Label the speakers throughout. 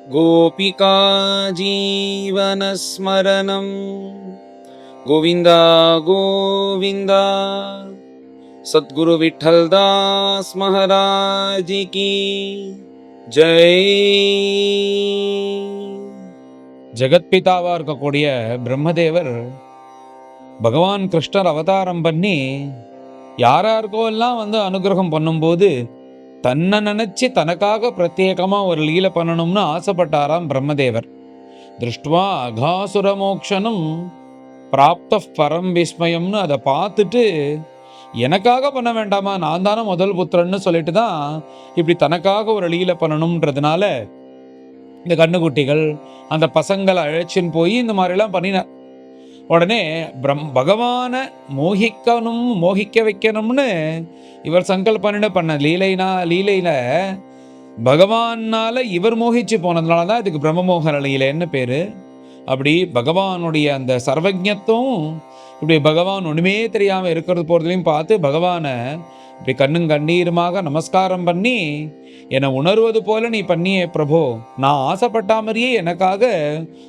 Speaker 1: गोपिका जीवनस्मरणं गोविन्द गोविन्द। सद्गुरु विठ्ठलदास महाराज की जय। ஜெகத்பிதாவா இருக்கக்கூடிய பிரம்மதேவர் பகவான் கிருஷ்ணர் அவதாரம் பண்ணி யாராருக்கோ எல்லாம் அனுகிரகம் பண்ணும்போது தன்னை நினைச்சு தனக்காக பிரத்யேகமா ஒரு லீலை பண்ணணும்னு ஆசைப்பட்டாராம் பிரம்மதேவர். திருஷ்டுவா அகாசுர மோக்ஷனும் பிராப்த பரம் விஸ்மயம்னு அதை பார்த்துட்டு எனக்காக பண்ண வேண்டாமா, நான் தானே முதல் புத்திரன்னு சொல்லிட்டு தான் இப்படி தனக்காக ஒரு லீலை பண்ணணும்ன்றதுனால இந்த கண்ணுக்குட்டிகள் அந்த பசங்களை அழைச்சின்னு போய் இந்த மாதிரிலாம் பண்ணினார். உடனே பகவானை மோகிக்க வைக்கணும்னு இவர் சங்கல்பன்னு பண்ண லீலையில பகவானால இவர் மோகிச்சு போனதுனால தான் இதுக்கு பிரம்மமோகன லீலைன்னு பேரு. அப்படி பகவானுடைய அந்த சர்வஜத்துவம் இப்படி பகவான் ஒண்ணுமே தெரியாம இருக்கிறது போறதுலையும் பார்த்து பகவானை இப்படி கண்ணும் கண்ணீருமாக நமஸ்காரம் பண்ணி, என்னை உணர்வது போல நீ பண்ணியே பிரபு, நான் ஆசைப்பட்ட மாதிரியே எனக்காக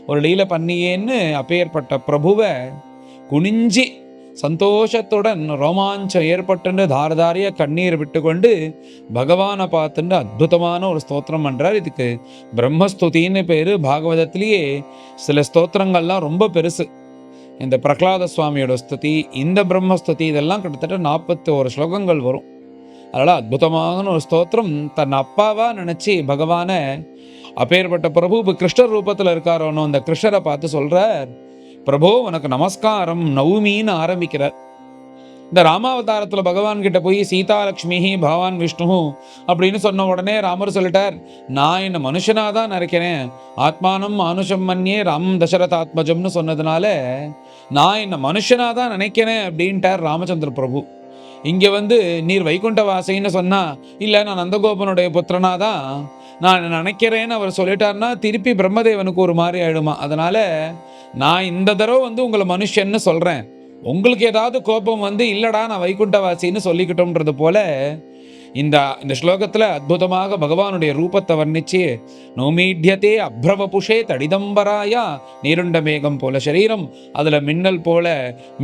Speaker 1: ஒரு லீலை பண்ணியேன்னு அப்பேற்பட்ட பிரபுவை குனிஞ்சி சந்தோஷத்துடன் ரோமாஞ்சம் ஏற்பட்டு தாரதாரியா கண்ணீர் விட்டு கொண்டு பகவானை பார்த்துட்டு அற்புதமான ஒரு ஸ்தோத்திரம் பண்றார். இதுக்கு பிரம்மஸ்துதின்னு பேரு. பாகவதத்திலேயே சில ஸ்தோத்திரங்கள்லாம் ரொம்ப பெருசு. இந்த பிரகலாத சுவாமியோட ஸ்துதி, இந்த பிரம்மஸ்துதி, இதெல்லாம் கிட்டத்தட்ட 41 ஸ்லோகங்கள் வரும். அதனால் அற்புதமான ஒரு ஸ்தோத்திரம். தன் அப்பாவா நினச்சி பகவானை அப்பேற்பட்ட பிரபு இப்போ கிருஷ்ணர் ரூபத்தில் இருக்காரோன்னு அந்த கிருஷ்ணரை பார்த்து சொல்கிறார், பிரபு உனக்கு நமஸ்காரம் நவமின்னு ஆரம்பிக்கிறார். இந்த ராமாவதாரத்தில் பகவான் கிட்ட போய் சீதாலக்ஷ்மி பகவான் விஷ்ணு அப்படின்னு சொன்ன உடனே ராமர் சொல்லிட்டார், நான் என்ன மனுஷனாக தான் நினைக்கிறேன், ஆத்மானம் மானுஷம் மன்யே ராமம் தசரதாத்மஜம்னு சொன்னதுனால நான் என்ன மனுஷனாக தான் நினைக்கிறேன் அப்படின்ட்டார் ராமச்சந்திர பிரபு. இங்கே நீர் வைகுண்ட வாசைன்னு சொன்னா, இல்லை நான் நந்தகோபனுடைய புத்திரனாக தான் நான் நினைக்கிறேன்னு அவர் சொல்லிட்டார்னா திருப்பி பிரம்மதேவனுக்கு ஒரு மாதிரி ஆயிடுமா. அதனால நான் இந்த தடவை உங்களை மனுஷன்னு சொல்கிறேன், உங்களுக்கு ஏதாவது கோபம் இல்லடா நான் வைகுண்டவாசின்னு சொல்லிக்கிட்டோம்ன்றது போல இந்த ஸ்லோகத்தில் அற்புதமாக பகவானுடைய ரூபத்தை வர்ணிச்சு, நோமீட்யத்தே அப்ரவபுஷே தடிதம்பராயா நீருண்ட மேகம் போல சரீரம், அதில் மின்னல் போல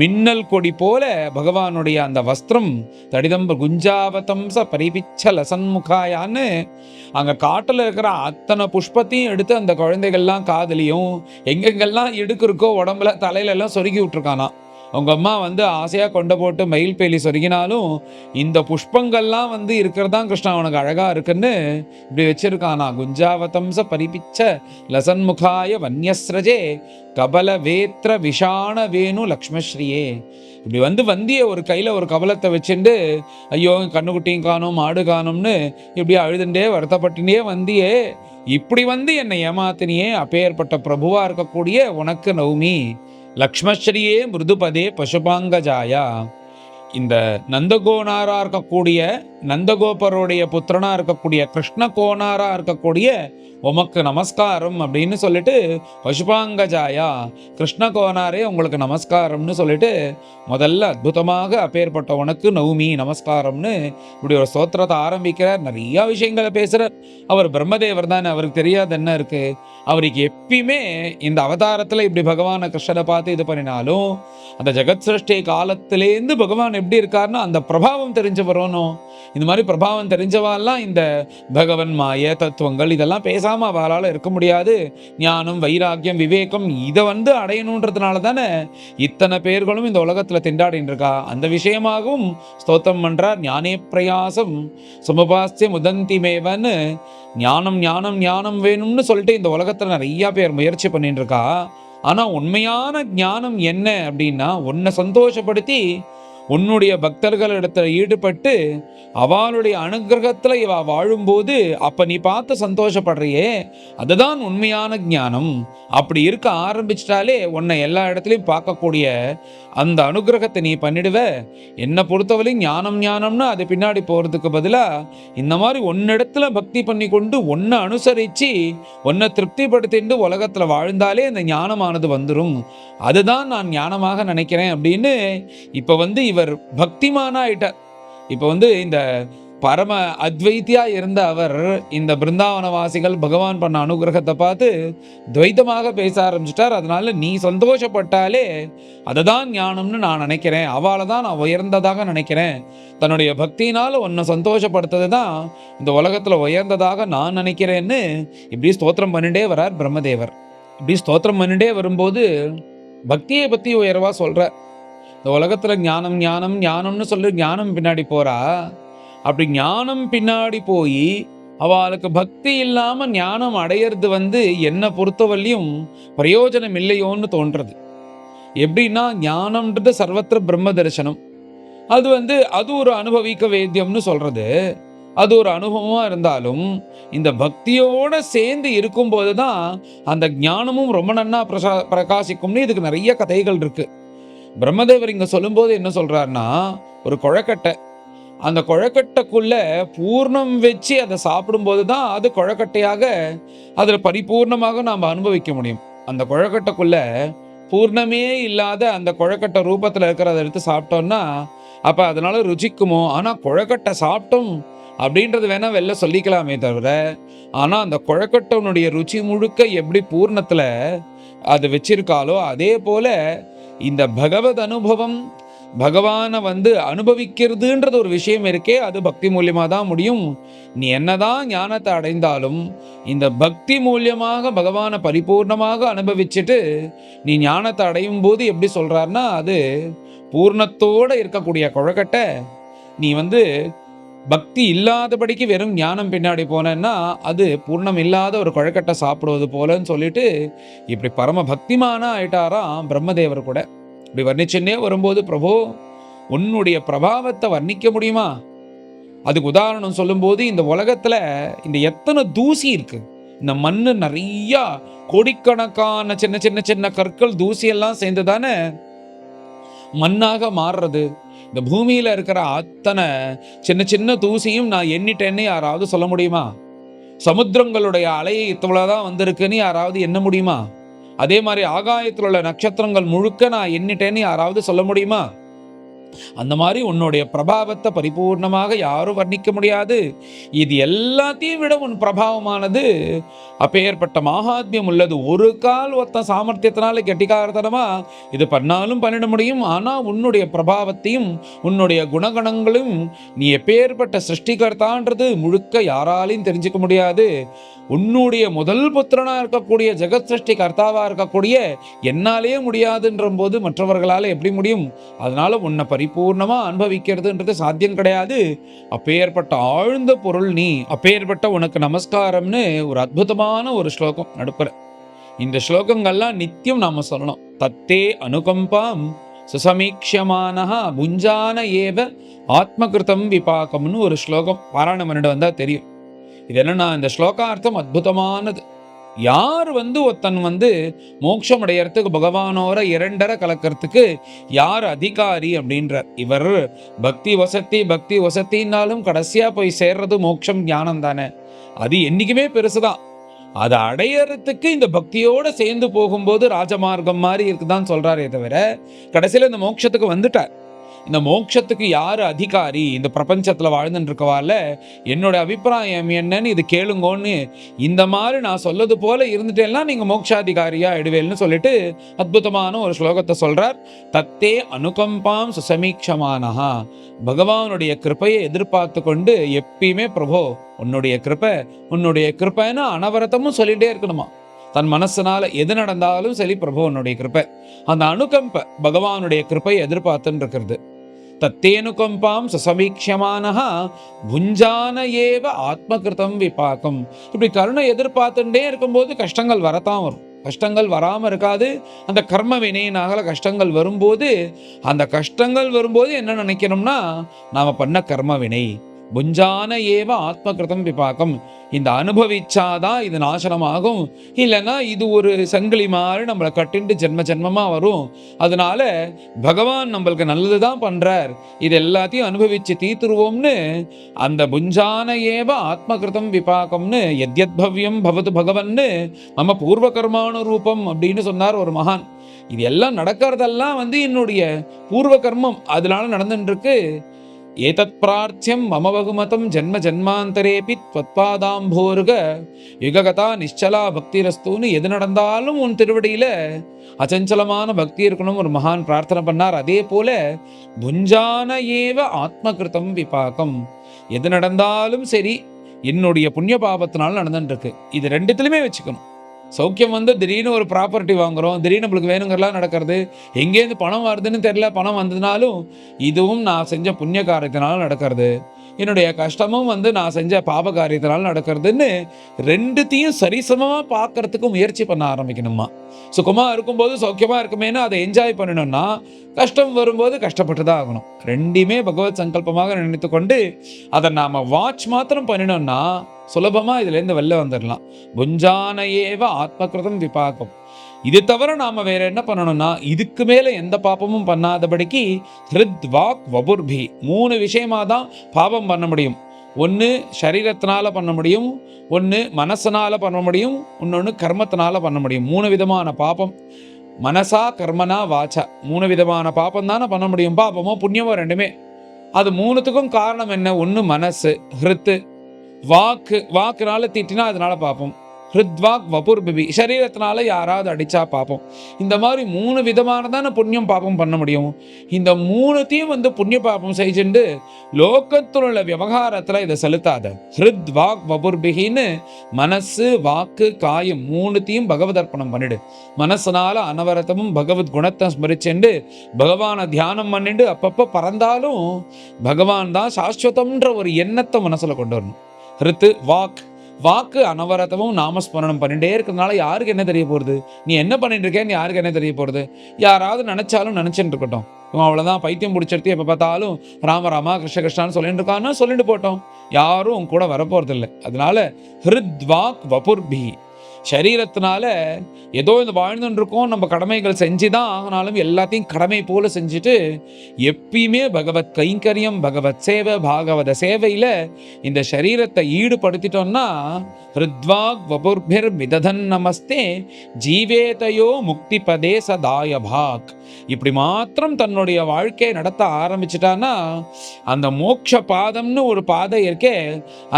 Speaker 1: மின்னல் கொடி போல பகவானுடைய அந்த வஸ்திரம், தடிதம்ப குஞ்சாவதம்ச பரிபிச்ச லசன்முகாயான்னு அங்கே காட்டில் இருக்கிற அத்தனை புஷ்பத்தையும் எடுத்து அந்த குழந்தைகள்லாம் காதலியும் எங்கெங்கெல்லாம் இடுக்கு இருக்கோ உடம்புல தலையிலெல்லாம் சொருகி விட்டுருக்கானா. அவங்க அம்மா ஆசையாக கொண்ட போட்டு மயில் பேலி சொருகினாலும் இந்த புஷ்பங்கள்லாம் இருக்கிறதான் கிருஷ்ணா அவனுக்கு அழகாக இருக்குன்னு இப்படி வச்சிருக்கானா. குஞ்சாவதம்ச பரிபிச்ச லசன்முகாய வன்யஸ்ரஜே கபல வேத்ர விஷாண வேணு லக்ஷ்மஸ்ரீயே. இப்படி வந்திய ஒரு கையில் ஒரு கபலத்தை வச்சுட்டு ஐயோ கண்ணுக்குட்டியும் காணும் மாடு காணும்னு இப்படி அழுதுண்டே வருத்தப்பட்டுனே வந்தியே, இப்படி என்னை ஏமாத்தினியே, அப்பேற்பட்ட பிரபுவா இருக்கக்கூடிய உனக்கு நவமி லக்ஷ்மஸ்ரீயே மிருதுபதே பசுபாங்கஜாயா. இந்த நந்தகோனாரா இருக்கக்கூடிய நந்தகோபருடைய புத்திரனா இருக்கக்கூடிய கிருஷ்ண கோனாரா இருக்கக்கூடிய உமக்கு நமஸ்காரம் அப்படின்னு சொல்லிட்டு, பசுபாங்கஜாயா கிருஷ்ண கோனாரே உங்களுக்கு நமஸ்காரம்னு சொல்லிட்டு முதல்ல அற்புதமாக அப்பேற்பட்ட உனக்கு நவமி நமஸ்காரம்னு இப்படி ஒரு ஸ்தோத்திரத்தை ஆரம்பிக்கிறார். நிறைய விஷயங்களை பேசுறார். அவர் பிரம்மதேவர் தானே, அவருக்கு தெரியாது என்ன இருக்கு. அவருக்கு எப்பயுமே இந்த அவதாரத்தில் இப்படி பகவானை கிருஷ்ணரை பார்த்து இது பண்ணினாலும் அந்த ஜெகத் சிருஷ்டி காலத்திலேருந்து பகவான் எப்படி இருக்காருன்னா அந்த பிரபாவம் தெரிஞ்சு வரணும். இந்த மாதிரி பிரபாவம் தெரிஞ்சவாலாம் இந்த பகவன் மாய தத்துவங்கள் இதெல்லாம் பேசாம அவளால் இருக்க முடியாது. ஞானம் வைராக்கியம் விவேகம் இதை அடையணுன்றதுனால தானே இத்தனை பேர்களும் இந்த உலகத்தில் திண்டாடின்னு இருக்கா. அந்த விஷயமாகவும் ஸ்தோத்திரம் பண்றார். ஞானே பிரயாசம் சுமபாஸ்ய முதந்தி மேவன்னு ஞானம் ஞானம் ஞானம் வேணும்னு சொல்லிட்டு இந்த உலகத்தில் நிறைய பேர் முயற்சி பண்ணிட்டு இருக்கா. ஆனால் உண்மையான ஞானம் என்ன அப்படின்னா, உன்னை சந்தோஷப்படுத்தி உன்னுடைய பக்தர்களிடத்துல ஈடுபட்டு அவளுடைய அனுகிரகத்தில் இவ வாழும்போது அப்ப நீ பார்த்து சந்தோஷப்படுறியே, அதுதான் உண்மையான ஞானம். அப்படி இருக்க ஆரம்பிச்சிட்டாலே உன்னை எல்லா இடத்துலையும் பார்க்கக்கூடிய அந்த அனுகிரகத்தை நீ பண்ணிடுவ. என்னை பொறுத்தவரையும் ஞானம் ஞானம்னு அது பின்னாடி போகிறதுக்கு பதிலாக இந்த மாதிரி ஒன்னிடத்துல பக்தி பண்ணி கொண்டு ஒன்றை அனுசரித்து ஒன்றை திருப்திப்படுத்திட்டு உலகத்தில் வாழ்ந்தாலே இந்த ஞானமானது வந்துடும். அதுதான் நான் ஞானமாக நினைக்கிறேன் அப்படின்னு இப்போ இவர் பக்திமானா ஆயிட்டார். இப்போ இந்த பரம அத்வைத்தியா இருந்த அவர் இந்த பிருந்தாவனவாசிகள் பகவான் பண்ண அனுகிரகத்தை பார்த்து துவைத்தமாக பேச ஆரம்பிச்சிட்டார். அதனால நீ சந்தோஷப்பட்டாலே அதுதான் ஞானம்னு நான் நினைக்கிறேன், அவளை தான் நான் உயர்ந்ததாக நினைக்கிறேன், தன்னுடைய பக்தியினால் உன்னை சந்தோஷப்படுத்துறது தான் இந்த உலகத்தில் உயர்ந்ததாக நான் நினைக்கிறேன்னு இப்படி ஸ்தோத்திரம் பண்ணிட்டே வரார் பிரம்மதேவர். இப்படி ஸ்தோத்திரம் பண்ணிட்டே வரும்போது பக்தியை பற்றி உயர்வா சொல்ற. இந்த உலகத்தில் ஞானம் ஞானம் ஞானம்னு சொல்லி ஞானம் பின்னாடி போறா. அப்படி ஞானம் பின்னாடி போய் அவளுக்கு பக்தி இல்லாம ஞானம் அடையிறது என்னை பொறுத்தவரையும் பிரயோஜனம் இல்லையோன்னு தோன்றது. எப்படின்னா ஞானம்ன்றது சர்வத்திர பிரம்ம தரிசனம். அது அது ஒரு அனுபவிக்க வேத்தியம்னு சொல்றது. அது ஒரு அனுபவமா இருந்தாலும் இந்த பக்தியோட சேர்ந்து இருக்கும்போது தான் அந்த ஞானமும் ரொம்ப நன்னா பிரகாசிக்கும்னு இதுக்கு நிறைய கதைகள் இருக்கு. பிரம்மதேவர் இங்க சொல்லும்போது என்ன சொல்றாருன்னா, ஒரு கொழக்கட்டை, அந்த கொழக்கட்டைக்குள்ள பூர்ணம் வச்சு அதை சாப்பிடும்போது தான் அது கொழக்கட்டையாக அதில் பரிபூர்ணமாக நாம் அனுபவிக்க முடியும். அந்த கொழக்கட்டைக்குள்ள பூர்ணமே இல்லாத அந்த கொழக்கட்டை ரூபத்தில் இருக்கிறத எடுத்து சாப்பிட்டோம்னா அப்போ அதனால ருச்சிக்குமோ? ஆனால் கொழக்கட்டை சாப்பிட்டோம் அப்படின்றது வேணா வெளில சொல்லிக்கலாமே தவிர, ஆனால் அந்த கொழக்கட்டனுடைய ருச்சி முழுக்க எப்படி பூர்ணத்தில் அது வச்சிருக்காலோ அதே போல இந்த பகவத் அனுபவம், பகவானை அனுபவிக்கிறதுன்றது ஒரு விஷயம் இருக்கே, அது பக்தி மூலியமாக தான் முடியும். நீ என்னதான் ஞானத்தை அடைந்தாலும் இந்த பக்தி மூலியமாக பகவானை பரிபூர்ணமாக அனுபவிச்சுட்டு நீ ஞானத்தை அடையும் போது எப்படி சொல்றாருன்னா, அது பூர்ணத்தோடு இருக்கக்கூடிய கொழக்கட்டை. நீ பக்தி இல்லாதபடிக்கு வெறும் ஞானம் பின்னாடி போனேன்னா அது பூர்ணம் இல்லாத ஒரு கொழக்கட்டை சாப்பிடுவது போலன்னு சொல்லிட்டு இப்படி பரம பக்திமான ஆயிட்டாராம் பிரம்மதேவர் கூட. இப்படி வர்ணிச்சுன்னே வரும்போது, பிரபு உன்னுடைய பிரபாவத்தை வர்ணிக்க முடியுமா? அதுக்கு உதாரணம் சொல்லும்போது, இந்த உலகத்துல இந்த எத்தனை தூசி இருக்கு, இந்த மண்ணு நிறைய கோடிக்கணக்கான சின்ன சின்ன சின்ன கற்கள் தூசியெல்லாம் சேர்ந்து தானே மண்ணாக மாறுறது. இந்த பூமியில இருக்கிற அத்தனை சின்ன சின்ன தூசியும் நான் எண்ணிட்டேன்னு யாராவது சொல்ல முடியுமா? சமுத்திரங்களுடைய அலை இவ்வளவுதான் வந்திருக்குன்னு யாராவது எண்ண முடியுமா? அதே மாதிரி ஆகாயத்தில் உள்ள நட்சத்திரங்கள் முழுக்க நான் எண்ணிட்டேன்னு யாராவது சொல்ல முடியுமா? அந்த மாதிரி உன்னுடைய பிரபாவத்தை பரிபூர்ணமாக யாரும் வர்ணிக்க முடியாது. இது எல்லாத்தையும் விட உன் பிரபாவமானது அப்பேற்பட்ட மகாத்மியம் உள்ளது. ஒரு கால் ஒத்த சாமர்த்தியத்தினால கெட்டிக்காரத்தனமா இது பண்ணாலும் பண்ணிட முடியும். ஆனால் உன்னுடைய பிரபாவத்தையும் உன்னுடைய குணகணங்களும் நீ எப்பேற்பட்ட சிருஷ்டிகர்த்தான்றது முழுக்க யாராலையும் தெரிஞ்சுக்க முடியாது. உன்னுடைய முதல் புத்திரனா இருக்கக்கூடிய ஜெகத் சிருஷ்டி கர்த்தாவா இருக்கக்கூடிய என்னாலே முடியாதுன்ற போது மற்றவர்களால் எப்படி முடியும்? அதனால உன்னை பரிபூர்ணமா அனுபவிக்கிறதுன்றது சாத்தியம் கிடையாது. அப்பேற்பட்ட ஆழ்ந்த பொருள் நீ, அப்பேற்பட்ட உனக்கு நமஸ்காரம்னு ஒரு அற்புதமான ஒரு ஸ்லோகம் நடுப்புற. இந்த ஸ்லோகங்கள்லாம் நித்தியம் நாம சொல்லணும். தத்தே அனுகம்பாம் சுசமீக்ஷமானஹா புஞ்சான ஏவ ஆத்மகிருதம் விபாகம்னு ஒரு ஸ்லோகம் பாராயணம் பண்ணிட்டு வந்தா தெரியும். இது என்னன்னா, இந்த ஸ்லோகார்த்தம் அற்புதமானது. யார் ஒருத்தன் மோட்சம் அடையறதுக்கு பகவானோர இரண்டரை கலக்கிறதுக்கு யார் அதிகாரி அப்படின்றார். இவர் பக்தி வசத்தினாலும் கடைசியா போய் சேர்றது மோட்சம் ஞானம் தானே, அது என்னைக்குமே பெருசுதான். அதை அடையறதுக்கு இந்த பக்தியோட சேர்ந்து போகும்போது ராஜமார்க்கம் மாதிரி இருக்குதான் சொல்றாரே தவிர கடைசியில இந்த மோட்சத்துக்கு வந்துட்டார். இந்த மோட்சத்துக்கு யாரு அதிகாரி? இந்த பிரபஞ்சத்துல வாழ்ந்துட்டு இருக்கவால என்னோட அபிப்பிராயம் என்னன்னு இது கேளுங்கன்னு இந்த மாதிரி நான் சொல்லது போல இருந்துட்டேன்னா நீங்க மோட்சாதிகாரியா ஆயிடுவேல்னு சொல்லிட்டு அற்புதமான ஒரு ஸ்லோகத்தை சொல்றார். தத்தே அனுகம்பாம் சுசமீக்ஷமானஹா, பகவானுடைய கிருப்பையை எதிர்பார்த்து கொண்டு எப்பயுமே பிரபோ உன்னுடைய கிருப்பைன்னு அனவரத்தமும் சொல்லிட்டே இருக்கணுமா. தன் மனசுனால எது நடந்தாலும் சரி பிரபு உன்னுடைய கிருப்பை, அந்த அனுகம்ப பகவானுடைய கிருப்பை எதிர்பார்த்துன்னு இருக்கிறது. தத்தேனுகம்பாம் சசமீக்ஷமானஹா புஞ்சான ஏவ ஆத்மகிருதம் விபாகம். இப்படி கருணை எதிர்பார்த்துட்டே இருக்கும்போது கஷ்டங்கள் வரத்தான் வரும். கஷ்டங்கள் வராமல் இருக்காது. அந்த கர்ம வினையினால கஷ்டங்கள் வரும்போது என்ன நினைக்கணும்னா, நாம பண்ண கர்ம வினை புஞ்சான ஏவ ஆத்மகிருதம் விபாகம், இந்த அனுபவிச்சாதான் இது நாசனமாகும், இல்லைன்னா இது ஒரு சங்கிலி மாதிரி நம்மளை கட்டிண்டு ஜென்மமா வரும். அதனால பகவான் நம்மளுக்கு நல்லதுதான் பண்றார், இது எல்லாத்தையும் அனுபவிச்சு தீத்துருவோம்னு அந்த புஞ்சான ஏவ ஆத்மகிருதம் விபாகம்னு எத்யத் பவ்யம் பவது பகவன்னு நம்ம பூர்வ கர்மானு ரூபம் அப்படின்னு சொன்னார் ஒரு மகான். இது எல்லாம் நடக்கிறதெல்லாம் என்னுடைய பூர்வ கர்மம், அதனால நடந்துட்டு இருக்கு. ஏதத் பிரார்த்தியம் மம பகுமதம் ஜென்ம ஜென்மாந்தரேபி த்வத்பாதாம்போருக யுககதா நிശ്ചலா பக்திரஸ்தூன்னு எது நடந்தாலும் உன் திருவடியில அச்சஞ்சலமான பக்தி இருக்கணும் ஒரு மகான் பிரார்த்தனை பண்ணார். அதே போல புஞ்சான ஏவ ஆத்மகிருதம் விபாகம், எது நடந்தாலும் சரி என்னுடைய புண்ணிய பாபத்தினால நடந்துட்டு இருக்கு. இது ரெண்டுத்திலுமே வச்சுக்கணும். சௌக்கியம் வந்து திடீர்னு ஒரு ப்ராப்பர்ட்டி வாங்குறோம், திடீர்னு நம்மளுக்கு வேணுங்கிறலாம் நடக்கிறது, எங்கேருந்து பணம் வருதுன்னு தெரியல, பணம் வந்ததுனாலும் இதுவும் நான் செஞ்ச புண்ணிய காரியத்தினால நடக்கிறது, என்னுடைய கஷ்டமும் வந்து நான் செஞ்ச பாப காரியத்தினால நடக்கிறதுன்னு ரெண்டுத்தையும் சரிசமமாக பார்க்கறதுக்கு முயற்சி பண்ண ஆரம்பிக்கணுமா. சுகமாக இருக்கும்போது சௌக்கியமாக இருக்குமேனு அதை என்ஜாய் பண்ணணும்னா கஷ்டம் வரும்போது கஷ்டப்பட்டு தான் ஆகணும். ரெண்டுமே பகவத் சங்கல்பமாக நினைத்து கொண்டு அதை நாம் வாட்ச் மாத்திரம் பண்ணினோம்னா சுலபமாக இதுலேருந்து வெளில வந்துடலாம். புஞ்சான ஏவ ஆத்மகிருதம் விபாகம். இது தவிர நாம் வேற என்ன பண்ணணும்னா இதுக்கு மேலே எந்த பாப்பமும் பண்ணாதபடிக்கு ஹிருத் வாக் வபுர்பி 3 விஷயமாக தான் பாபம் பண்ண முடியும். ஒன்று சரீரத்தினால பண்ண முடியும், ஒன்று மனசனால பண்ண முடியும், இன்னொன்று கர்மத்தினால பண்ண முடியும். 3 விதமான பாபம். மனசா கர்மனா வாச்சா 3 விதமான பாப்பம் தானே பண்ண முடியும். பாப்பமோ புண்ணியமோ ரெண்டுமே. அது 3த்துக்கும் காரணம் என்ன? ஒன்று மனசு ஹிருத்து, வாக்குனால திட்டினா அதனால பார்ப்போம். ஹிருத்வாக் வபுர்பிபி, சரீரத்தினால யாராவது அடிச்சா பார்ப்போம். இந்த மாதிரி 3 விதமானதான புண்ணியம் பாப்பம் பண்ண முடியும். இந்த 3த்தையும் வந்து புண்ணிய பாப்பம் செஞ்சுட்டு லோகத்தில் உள்ள விவகாரத்தில் இதை செலுத்தாத. ஹிருத்வாக் வபுர்பிகின்னு மனசு வாக்கு காயம் 3த்தையும் பகவத் அர்ப்பணம் பண்ணிடு. மனசனால அனவரத்தமும் பகவத் குணத்தை ஸ்மரிச்சுண்டு பகவானை தியானம் பண்ணிட்டு அப்பப்போ பறந்தாலும் பகவான் தான் சாஸ்வதம்ன்ற ஒரு எண்ணத்தை மனசுல கொண்டு வரணும். ஹிருத்து வாக்கு அனவரத்தமும் நாமஸ்மரணம் பண்ணிட்டே இருக்கிறதுனால யாருக்கு என்ன தெரிய போகிறது? நீ என்ன பண்ணிட்டு இருக்கேன்னு யாருக்கு என்ன தெரிய போகிறது? யாராவது நினைச்சாலும் நினைச்சுட்டு இருக்கட்டும், அவ்வளோதான், பைத்தியம் பிடிச்சிருத்து எப்போ பார்த்தாலும் ராம ராமா கிருஷ்ண கிருஷ்ணான்னு சொல்லிட்டு இருக்கான்னு சொல்லிட்டு போட்டோம், யாரும் கூட வரப்போறது இல்லை. அதனால ஹிருத்வாக் வபுர்பி, சரீரத்தினால ஏதோ இந்த வாழ்ந்துட்டு இருக்கோம், நம்ம கடமைகள் செஞ்சு தான் ஆகினாலும் எல்லாத்தையும் கடமை போல செஞ்சுட்டு எப்பயுமே பகவத் கைங்கரியம் பகவத் சேவை பாகவத சேவையில் இந்த சரீரத்தை ஈடுபடுத்திட்டோம்னா ஹிருத்வாக் வபுர்பிர் மிததன் நமஸ்தே ஜீவேதையோ முக்தி பதே சதாய பாக். இப்படி மாத்திரம் தன்னுடைய வாழ்க்கையை நடத்த ஆரம்பிச்சிட்டான்னா அந்த மோட்ச பாதம்னு ஒரு பாதை இருக்கே,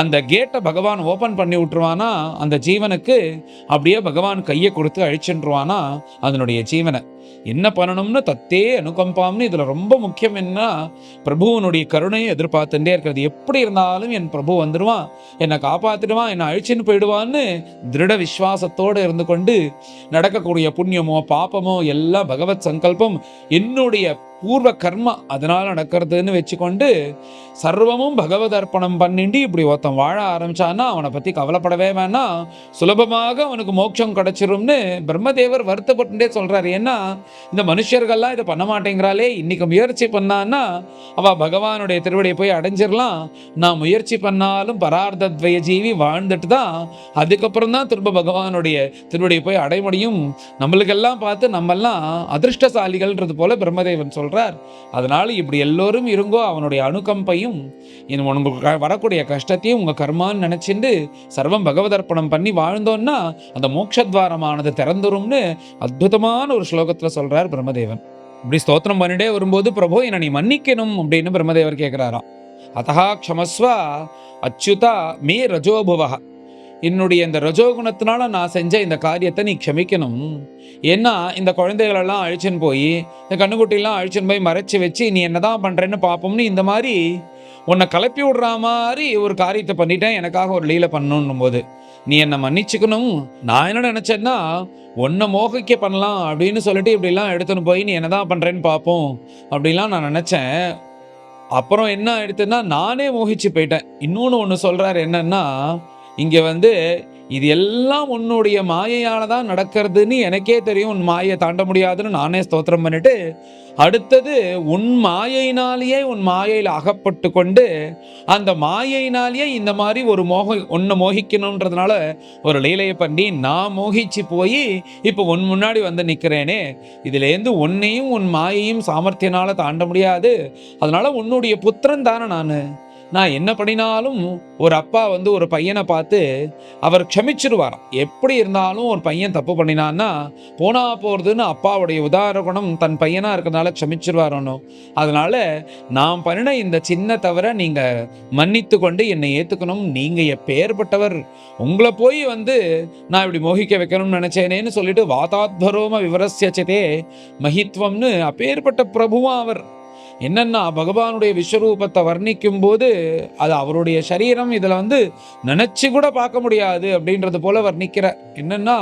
Speaker 1: அந்த கேட்டை பகவான் ஓப்பன் பண்ணி விட்டுருவானா அந்த ஜீவனுக்கு. அப்படியே பகவான் கையை கொடுத்து அழிச்சுருவானா அதனுடைய ஜீவனை. என்ன பண்ணணும்னு தத்தே அனுகம்பாம்னு இதில் ரொம்ப முக்கியம் என்ன, பிரபுவனுடைய கருணையை எதிர்பார்த்துட்டே இருக்கிறது. எப்படி இருந்தாலும் என் பிரபு வந்துடுவான், என்னை காப்பாற்றிடுவான், என்னை அழிச்சுன்னு போயிடுவான்னு திருட விஸ்வாசத்தோடு இருந்து கொண்டு நடக்கக்கூடிய புண்ணியமோ பாப்பமோ எல்லாம் பகவத் சங்கல்பம், என்னுடைய பூர்வ கர்மா அதனால் நடக்கிறதுன்னு வச்சுக்கொண்டு சர்வமும் பகவத் அர்ப்பணம் பண்ணிட்டு இப்படி ஒருத்தன் வாழ ஆரம்பிச்சான்னா அவனை பற்றி கவலைப்படவே வேணாம், சுலபமாக அவனுக்கு மோட்சம் கிடைச்சிரும்னு பிரம்மதேவர் வருத்தப்பட்டுட்டே சொல்கிறார். ஏன்னா இந்த மனுஷர்கள்லாம் இதை பண்ண மாட்டேங்கிறாளே, இன்னைக்கு முயற்சி பண்ணான்னா அவள் பகவானுடைய திருவடியை போய் அடைஞ்சிடலாம், நான் முயற்சி பண்ணாலும் பரார்த்தத்வய ஜீவி வாழ்ந்துட்டு தான் அதுக்கப்புறம் தான் திரும்ப பகவானுடைய திருவடியை போய் அடைய முடியும், நம்மளுக்கெல்லாம் பார்த்து நம்மெல்லாம் அதிர்ஷ்டசாலிகள்ன்றது போல பிரம்மதேவன் சொல்கிறார். அதனால இப்படி எல்லோரும் இருங்கோ, அவனுடைய அனுகம்பையும் உங்களுக்கு வரக்கூடிய கஷ்டத்தையும் உங்கள் கர்மான்னு நினச்சிண்டு சர்வம் பகவதர்ப்பணம் பண்ணி வாழ்ந்தோன்னா அந்த மோட்சத்வாரமானது திறந்துரும்னு அற்புதமான ஒரு ஸ்லோகத்தில் சொல்கிறார் பிரம்மதேவன். இப்படி ஸ்தோத்திரம் பண்ணிட்டே வரும்போது பிரபு என்னை நீ மன்னிக்கணும் அப்படின்னு பிரம்மதேவர் கேட்குறாராம். அதஹா க்ஷமஸ்வா அச்சுதா மே ரஜோபுவா, என்னுடைய இந்த ரஜோகுணத்தினால நான் செஞ்ச இந்த காரியத்தை நீ க்ஷமிக்கணும். ஏன்னா இந்த குழந்தைகளெல்லாம் அழிச்சுன்னு போய் இந்த கண்ணுக்குட்டிலாம் அழிச்சுன்னு போய் மறைச்சி வச்சு நீ என்னதான் பண்ணுறேன்னு பார்ப்போம்னு இந்த மாதிரி உன்னை கலப்பி விடுற மாதிரி ஒரு காரியத்தை பண்ணிட்டேன், எனக்காக ஒரு லீலை பண்ணணும் போது நீ என்னை மன்னிச்சுக்கணும். நான் என்ன நினச்சேன்னா உன்னை மோகிக்க பண்ணலாம் அப்படின்னு சொல்லிட்டு இப்படிலாம் எடுத்துன்னு போய் நீ என்னதான் பண்ணுறேன்னு பார்ப்போம் அப்படிலாம் நான் நினச்சேன். அப்புறம் என்ன எடுத்துன்னா நானே மோகிச்சு போயிட்டேன். இன்னொன்று ஒன்று சொல்கிறார், என்னன்னா இங்கே வந்து இது எல்லாம் உன்னுடைய மாயையால் தான் நடக்கிறதுன்னு எனக்கே தெரியும், உன் மாயை தாண்ட முடியாதுன்னு நானே ஸ்தோத்திரம் பண்ணிட்டு அடுத்தது உன் மாயையினாலேயே உன் மாயையில் அகப்பட்டு கொண்டு அந்த மாயையினாலேயே இந்த மாதிரி ஒரு ஒன்று மோகிக்கணுன்றதுனால ஒரு லீலையை பண்ணி நான் மோகிச்சு போய் இப்போ உன் முன்னாடி வந்து நிற்கிறேனே, இதுலேருந்து உன்னையும் உன் மாயையும் சாமர்த்தியனால் தாண்ட முடியாது, அதனால உன்னுடைய புத்திரன் தானே நான் என்ன பண்ணினாலும் ஒரு அப்பா வந்து ஒரு பையனை பார்த்து அவர் க்ஷமிச்சிருவாராம். எப்படி இருந்தாலும் ஒரு பையன் தப்பு பண்ணினான்னா போனா போறதுன்னு அப்பாவுடைய உதார குணம் தன் பையனா இருக்கிறதுனால க்ஷமிச்சிருவாரோனோ. அதனால நான் பண்ணின இந்த சின்ன தவிர நீங்க மன்னித்து கொண்டு என்னை ஏத்துக்கணும். நீங்க எப்பேற்பட்டவர், உங்களை போய் வந்து நான் இப்படி மோகிக்க வைக்கணும்னு நினைச்சேனேன்னு சொல்லிட்டு வாதாத்வரோம விவரஸ்யச்சதே மகித்வம்னு அப்பேற்பட்ட பிரபுவா அவர். என்னன்னா பகவானுடைய விஸ்வரூபத்தை வர்ணிக்கும் போது அது அவருடைய சரீரம் இதுல வந்து நினைச்சு கூட பார்க்க முடியாது அப்படின்றது போல வர்ணிக்கிற. என்னன்னா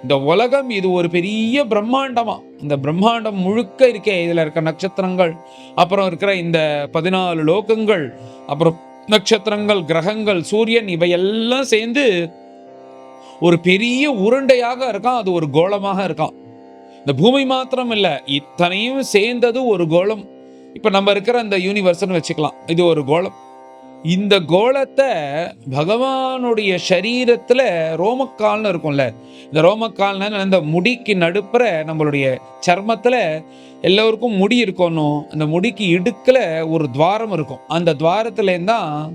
Speaker 1: இந்த உலகம் இது ஒரு பெரிய பிரம்மாண்டமா, இந்த பிரம்மாண்டம் முழுக்க இருக்கே, இதுல இருக்க நட்சத்திரங்கள், அப்புறம் இருக்கிற இந்த 14 லோகங்கள், அப்புறம் நட்சத்திரங்கள், கிரகங்கள், சூரியன், இவையெல்லாம் சேர்ந்து ஒரு பெரிய உருண்டையாக இருக்கான். அது ஒரு கோளமாக இருக்கான். இந்த பூமி மாத்திரம் இல்ல, இத்தனையும் சேர்ந்தது ஒரு கோளம். இப்ப நம்ம இருக்கிற இந்த யூனிவர்ஸ்னு வச்சுக்கலாம், இது ஒரு கோளம். இந்த கோளத்தை பகவானுடைய சரீரத்துல ரோமக்கால்னு இருக்கும்ல, இந்த ரோமக்கால்னா இந்த முடிக்கு நடுப்புற நம்மளுடைய சர்மத்துல எல்லோருக்கும் முடி இருக்கணும். அந்த முடிக்கு இடுக்குல ஒரு துவாரம் இருக்கும். அந்த துவாரத்துலேருந்து தான்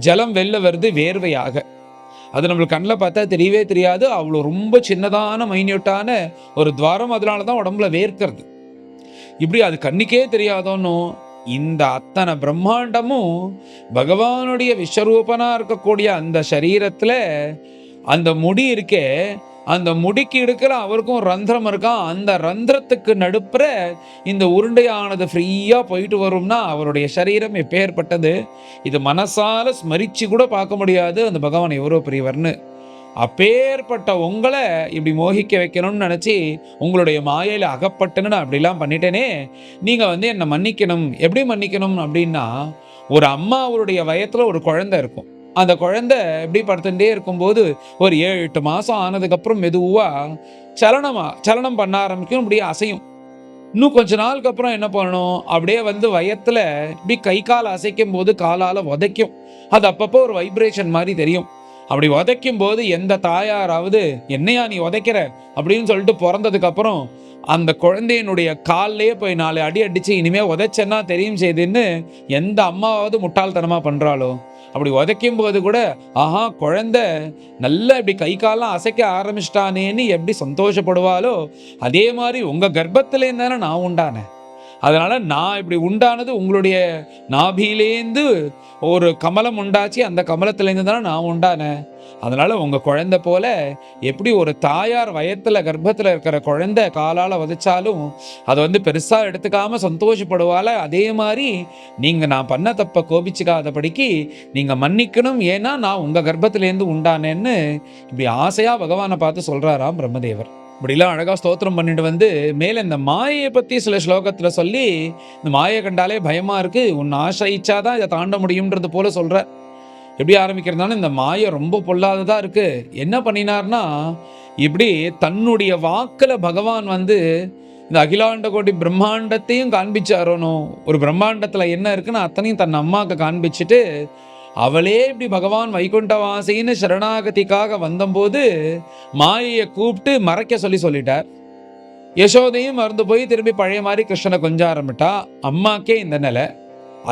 Speaker 1: ஜலம் வெளில வருது வேர்வையாக. அது நம்மளுக்கு கண்ணில் பார்த்தா தெரியவே தெரியாது. அவ்வளோ ரொம்ப சின்னதான மைன்யூட்டான ஒரு துவாரம். அதனால தான் உடம்புல வேர்க்கிறது. இப்படி அது கண்ணுக்கே தெரியாதோன்னு இந்த அத்தனை பிரம்மாண்டமும் பகவானுடைய விஸ்வரூபனா இருக்கக்கூடிய அந்த சரீரத்துல அந்த முடி இருக்கே, அந்த முடிக்கு எடுக்கிற அவருக்கும் ரந்திரம் இருக்கான். அந்த ரந்திரத்துக்கு நடுப்புற இந்த உருண்டையானது ஃப்ரீயா போயிட்டு வரும்னா அவருடைய சரீரம் எப்பேற்பட்டது, இது மனசால ஸ்மரிச்சு கூட பார்க்க முடியாது அந்த பகவான் எவ்வளோ பெரியவர்னு. அப்பேற்பட்ட உங்களை இப்படி மோகிக்க வைக்கணும்னு நினச்சி உங்களுடைய மாயையில் அகப்பட்டுன்னு நான் அப்படிலாம் பண்ணிட்டேனே, நீங்கள் வந்து என்னை மன்னிக்கணும். எப்படி மன்னிக்கணும் அப்படின்னா, ஒரு அம்மா அவருடைய வயத்தில் ஒரு குழந்தை இருக்கும். அந்த குழந்தை எப்படி படுத்துட்டே இருக்கும்போது ஒரு 7-8 மாதம் ஆனதுக்கப்புறம் மெதுவாக சலனம் பண்ண ஆரம்பிக்கும், இப்படியே அசையும். இன்னும் கொஞ்ச நாளுக்கு அப்புறம் என்ன பண்ணணும், அப்படியே வந்து வயத்தில் இப்படி கை கால் அசைக்கும் போது காலால் உதைக்கும். அது அப்பப்போ ஒரு வைப்ரேஷன் மாதிரி தெரியும். அப்படி உதைக்கும் போது எந்த தாயாராவது என்னையா நீ உதைக்கிற அப்படின்னு சொல்லிட்டு பிறந்ததுக்கு அப்புறம் அந்த குழந்தையினுடைய காலிலே போய் 4 அடி அடிச்சு இனிமே உதைச்சேன்னா தெரியும் செய்துன்னு எந்த அம்மாவாவது முட்டாள்தனமா பண்றாளோ, அப்படி உதைக்கும் போது கூட ஆஹா குழந்தை நல்லா இப்படி கை காலெல்லாம் அசைக்க ஆரம்பிச்சிட்டானேன்னு எப்படி சந்தோஷப்படுவாளோ, அதே மாதிரி உங்க கர்ப்பத்திலேருந்து தானே நான் உண்டானேன். அதனால நான் இப்படி உண்டானது உங்களுடைய நாபியிலேந்து ஒரு கமலம் உண்டாச்சு, அந்த கமலத்திலேருந்து தானே நான் உண்டானேன். அதனால உங்க குழந்தை போல எப்படி ஒரு தாயார் வயத்துல கர்ப்பத்துல இருக்கிற குழந்தை காலால வதைச்சாலும் அதை வந்து பெருசா எடுத்துக்காம சந்தோஷப்படுவால, அதே மாதிரி நீங்க நான் பண்ண தப்ப கோபிச்சுக்காதபடிக்கு நீங்க மன்னிக்கணும். ஏன்னா நான் உங்க கர்ப்பத்திலேருந்து உண்டானேன்னு இப்படி ஆசையா பகவானை பார்த்து சொல்றாராம் பிரம்மதேவர். இப்படிலாம் அழகா ஸ்தோத்திரம் பண்ணிட்டு வந்து மேல இந்த மாயையை பத்தி சில ஸ்லோகத்துல சொல்லி, இந்த மாயை கண்டாலே பயமா இருக்கு, உன்னை ஆசிரிச்சாதான் இதை தாண்ட முடியும்ன்றது போல சொல்ற. எப்படி ஆரம்பிக்கிறதுனால இந்த மாயை ரொம்ப பொல்லாததா இருக்கு. என்ன பண்ணினார்னா, இப்படி தன்னுடைய வாக்குல பகவான் வந்து இந்த அகிலாண்ட கோடி பிரம்மாண்டத்தையும் காண்பிச்சாரோனோ. ஒரு பிரம்மாண்டத்துல என்ன இருக்குன்னு அத்தனையும் தன் அம்மாவுக்கு காண்பிச்சுட்டு, அவளே இப்படி பகவான் வைகுண்டவாசின்னு சரணாகதிக்காக வந்தபோது மாயையை கூப்பிட்டு மறைக்க சொல்லிட்டார். யசோதையும் மறந்து போய் திரும்பி பழைய மாதிரி கிருஷ்ணனை கொஞ்ச ஆரம்பிட்டா. அம்மாக்கே இந்த நிலை.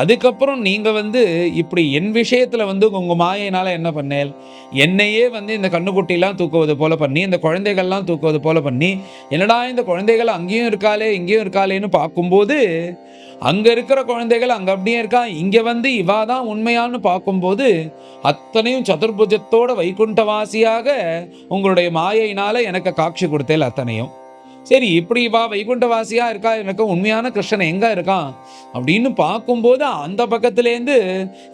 Speaker 1: அதுக்கப்புறம் நீங்க வந்து இப்படி என் விஷயத்துல வந்து உங்க மாயினால என்ன பண்ணேன், என்னையே வந்து இந்த கண்ணுக்குட்டிலாம் தூக்குவது போல பண்ணி, இந்த குழந்தைகள்லாம் தூக்குவது போல பண்ணி, என்னடா இந்த குழந்தைகள் அங்கேயும் இருக்காளே இங்கேயும் இருக்காளேன்னு பார்க்கும்போது, அங்க இருக்கிற குழந்தைகள் அங்க அப்படியே இருக்கா, இங்க வந்து இவாதான் உண்மையான்னு பார்க்கும்போது அத்தனையும் சதுர்புஜத்தோட வைகுண்டவாசியாக உங்களுடைய மாயையினால எனக்கு காட்சி கொடுத்தேன் அத்தனையும். சரி இப்படி வா வைகுண்டவாசியா இருக்கா, எனக்கு உண்மையான கிருஷ்ணன் எங்க இருக்கான் அப்படின்னு பார்க்கும்போது அந்த பக்கத்துலேருந்து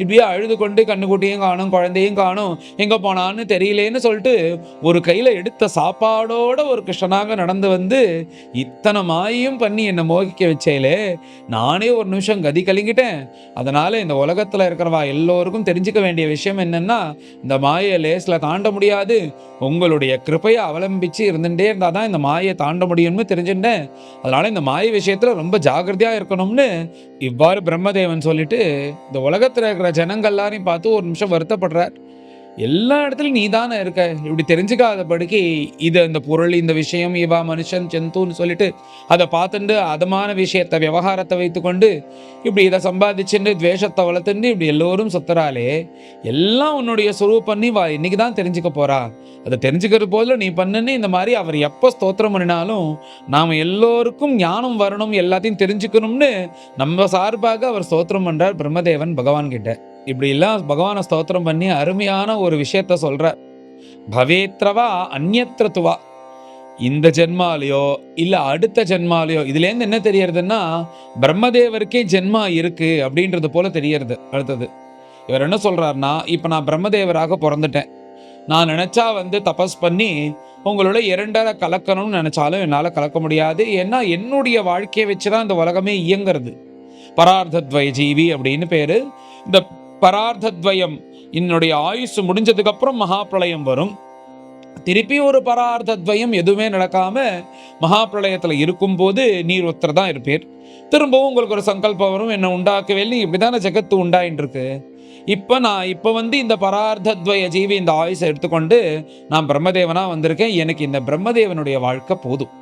Speaker 1: இப்படியே அழுது கொண்டு கண்ணுக்குட்டியும் காணும் குழந்தையும் காணும் எங்க போனான்னு தெரியலேன்னு சொல்லிட்டு ஒரு கையில எடுத்த சாப்பாடோட ஒரு கிருஷ்ணனாக நடந்து வந்து இத்தனை மாயையும் பண்ணி என்னை மோகிக்க வச்சேலே, நானே ஒரு நிமிஷம் கதி கலங்கிட்டேன். அதனால இந்த உலகத்துல இருக்கிறவா எல்லோருக்கும் தெரிஞ்சுக்க வேண்டிய விஷயம் என்னன்னா, இந்த மாயை லேஸ்ல தாண்ட முடியாது. உங்களுடைய கிருபையை அவலம்பிச்சு இருந்துட்டே இருந்தாதான் இந்த மாயை தாண்ட முடியும்னு தெரிஞ்சுட்டேன். அதனால இந்த மாய விஷயத்துல ரொம்ப ஜாகிரதையா இருக்கணும்னு இவ்வாறு பிரம்மதேவன் சொல்லிட்டு இந்த உலகத்துல இருக்கிற ஜனங்கள் எல்லாரையும் பார்த்து ஒரு நிமிஷம் வருத்தப்படுறார். எல்லா இடத்துலயும் நீ தானே இருக்க. இப்படி தெரிஞ்சுக்காதபடிக்கு இது இந்த பொருள், இந்த விஷயம், இவா மனுஷன், ஜந்துன்னு சொல்லிட்டு அதை பார்த்துண்டு அதமான விஷயத்தை விவகாரத்தை வைத்துக்கொண்டு இப்படி இதை சம்பாதிச்சுட்டு துவேஷத்தை வளர்த்துண்டு இப்படி எல்லோரும் சுத்துறாலே, எல்லாம் உன்னுடைய சுரூபம். நீ வா இன்னைக்கு தான் தெரிஞ்சுக்க போறா. அதை தெரிஞ்சுக்கிற போதில் நீ பண்ணுன்னு இந்த மாதிரி அவர் எப்போ ஸ்தோத்திரம் பண்ணினாலும் நாம் எல்லோருக்கும் ஞானம் வரணும், எல்லாத்தையும் தெரிஞ்சுக்கணும்னு நம்ம சார்பாக அவர் ஸ்தோத்திரம் பண்றார் பிரம்மதேவன் பகவான் கிட்ட. இப்படி எல்லாம் பகவானை ஸ்தோத்திரம் பண்ணி அருமையான ஒரு விஷயத்த சொல்ற. பவேத்ரவா அந்யத்ரதுவா, இந்த ஜென்மாலையோ இல்ல அடுத்த ஜென்மாலையோ, இதுல இருந்து என்ன தெரியறதுன்னா பிரம்மதேவருக்கே ஜென்மா இருக்கு அப்படின்றது போல தெரியறது. அடுத்தது இவர் என்ன சொல்றாருன்னா, இப்ப நான் பிரம்மதேவராக பிறந்துட்டேன். நான் நினைச்சா தபஸ் பண்ணி உங்களோட இரண்டரை கலக்கணும்னு நினைச்சாலும் என்னால் கலக்க முடியாது. ஏன்னா என்னுடைய வாழ்க்கையை வச்சுதான் இந்த உலகமே இயங்கிறது. பரார்த்தத்வய ஜீவி அப்படின்னு பேரு. இந்த பரார்த்தத்வயம் என்னுடைய ஆயுசு முடிஞ்சதுக்கு அப்புறம் மகாபிரளயம் வரும். திருப்பி ஒரு பரார்த்தத்வயம் எதுவுமே நடக்காம மகாபிரளயத்துல இருக்கும் போது நீர் ஒருத்தர் தான் இருப்பீர். திரும்பவும் உங்களுக்கு ஒரு சங்கல்பம் வரும், என்ன உண்டாக்கவே இல்லை, இப்படிதானே ஜெகத்து உண்டாயின்னு இருக்கு. இப்போ இந்த பரார்த்தத்வய ஜீவி இந்த ஆயுசை எடுத்துக்கொண்டு நான் பிரம்மதேவனா வந்திருக்கேன். எனக்கு இந்த பிரம்மதேவனுடைய வாழ்க்கை போதும்.